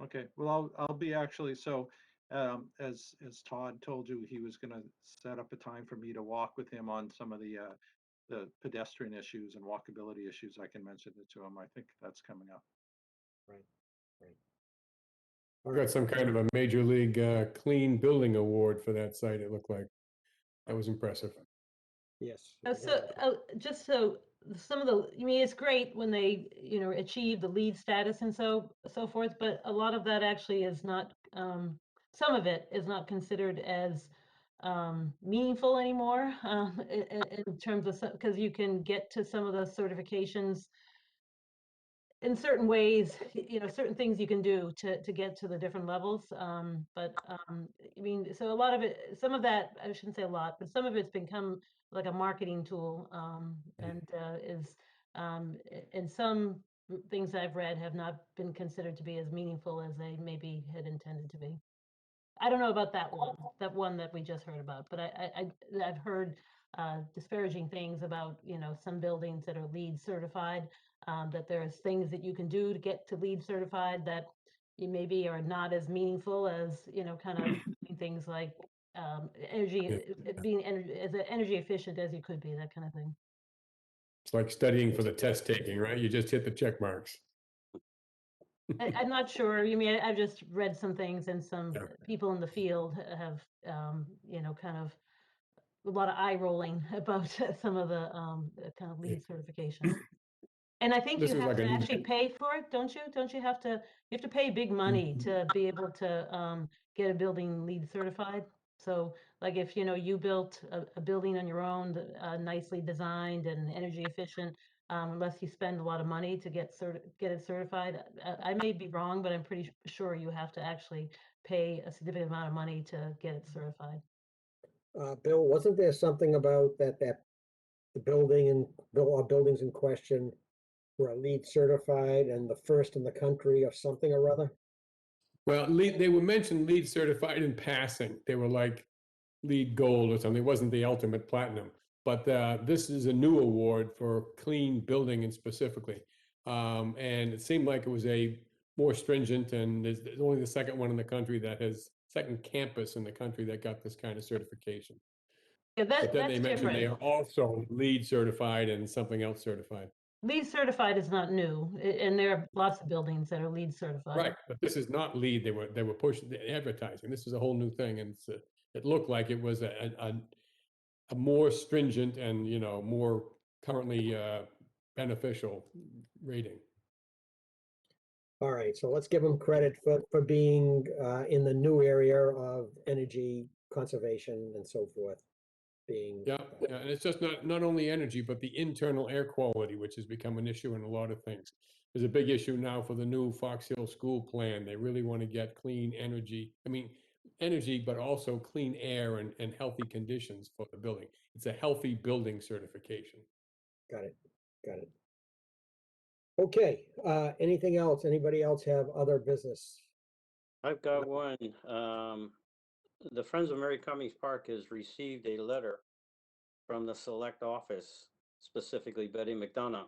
Okay, well, I'll be actually, so as Todd told you, he was gonna set up a time for me to walk with him on some of the pedestrian issues and walkability issues. I can mention it to him. I think that's coming up. Right, right. We got some kind of a major league clean building award for that site, it looked like. That was impressive. Yes. Just so some of the, I mean, it's great when they, achieve the lead status and so forth, but a lot of that actually is not, some of it is not considered as meaningful anymore in terms of, because you can get to some of the certifications in certain ways, certain things you can do to get to the different levels. But I mean, so a lot of it, some of that, I shouldn't say a lot, but some of it's become like a marketing tool, and and some things I've read have not been considered to be as meaningful as they maybe had intended to be. I don't know about that one that we just heard about, but I've heard disparaging things about, some buildings that are LEED certified, that there's things that you can do to get to LEED certified that you maybe are not as meaningful as, kind of doing things like energy, being as energy efficient as you could be, that kind of thing. It's like studying for the test taking, right? You just hit the check marks. I'm not sure. I mean, I've just read some things, and some people in the field have, kind of a lot of eye rolling about some of the kind of LEED certification. And I think This you is have like to a- actually pay for it, don't you? Don't you have to pay big money to be able to get a building LEED certified? So like if, you built a building on your own, nicely designed and energy efficient, unless you spend a lot of money to get it certified. I may be wrong, but I'm pretty sure you have to actually pay a significant amount of money to get it certified. Bill, wasn't there something about that the building and buildings in question were LEED certified and the first in the country of something or other? Well, they were mentioned LEED certified in passing. They were like LEED gold or something. It wasn't the ultimate platinum. But this is a new award for clean building and specifically. And it seemed like it was a more stringent, and there's only the second one in the country that has, second campus in the country that got this kind of certification. Yeah, But then that's they mentioned they different. are also LEED certified and something else certified. LEED certified is not new, and there are lots of buildings that are LEED certified. Right, but this is not LEED. They were pushing the advertising. This is a whole new thing, and it looked like it was a more stringent and, you know, more currently beneficial rating. All right, so let's give them credit for being in the new area of energy conservation and so forth. Being Yeah, and it's just not only energy, but the internal air quality, which has become an issue in a lot of things. There's a big issue now for the new Fox Hill School plan. They really want to get clean energy. I mean, energy, but also clean air and healthy conditions for the building. It's a healthy building certification. Got it. Got it. Okay, anything else? Anybody else have other business? I've got one. The Friends of Mary Cummings Park has received a letter from the select office, specifically Betty McDonough.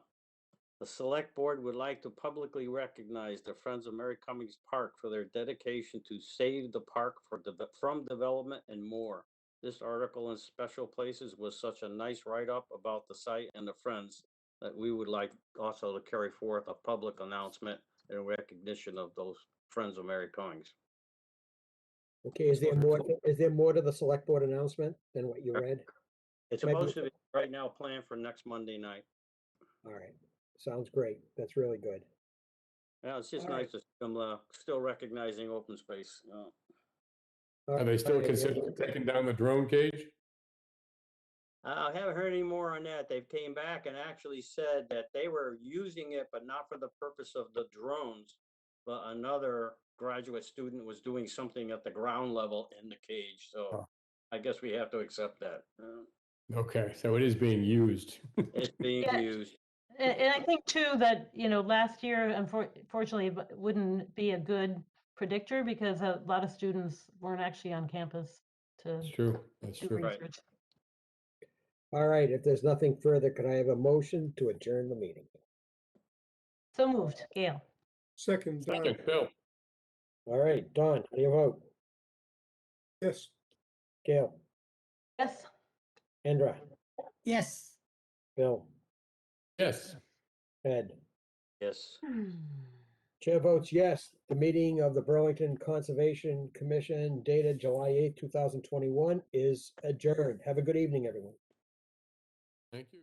The select board would like to publicly recognize the Friends of Mary Cummings Park for their dedication to save the park from development and more. This article in Special Places was such a nice write-up about the site and the Friends that we would like also to carry forth a public announcement in recognition of those Friends of Mary Cummings. Okay, is there more to the select board announcement than what you read? It's Maybe- supposed to be right now planned for next Monday night. All right, sounds great. That's really good. Yeah, it's just All right. nice to see them still recognizing open space. Are they still Alright, considering taking down the drone cage? I haven't heard any more on that. They came back and actually said that they were using it, but not for the purpose of the drones. But another graduate student was doing something at the ground level in the cage, so Oh. I guess we have to accept that. Okay, so it is being used. It's being Yeah. used. And I think too that, last year, unfortunately, wouldn't be a good predictor because a lot of students weren't actually on campus to That's true. That's do true. Right. research. All right, if there's nothing further, could I have a motion to adjourn the meeting? So moved, Gail. Second, Don. Second, Bill. All right, Don, how do you vote? Yes. Gail, Yes. Kendra, Yes. Bill, Yes. Ed. Yes. Chair votes yes. The meeting of the Burlington Conservation Commission dated July 8th, 2021 is adjourned. Have a good evening, everyone. Thank you.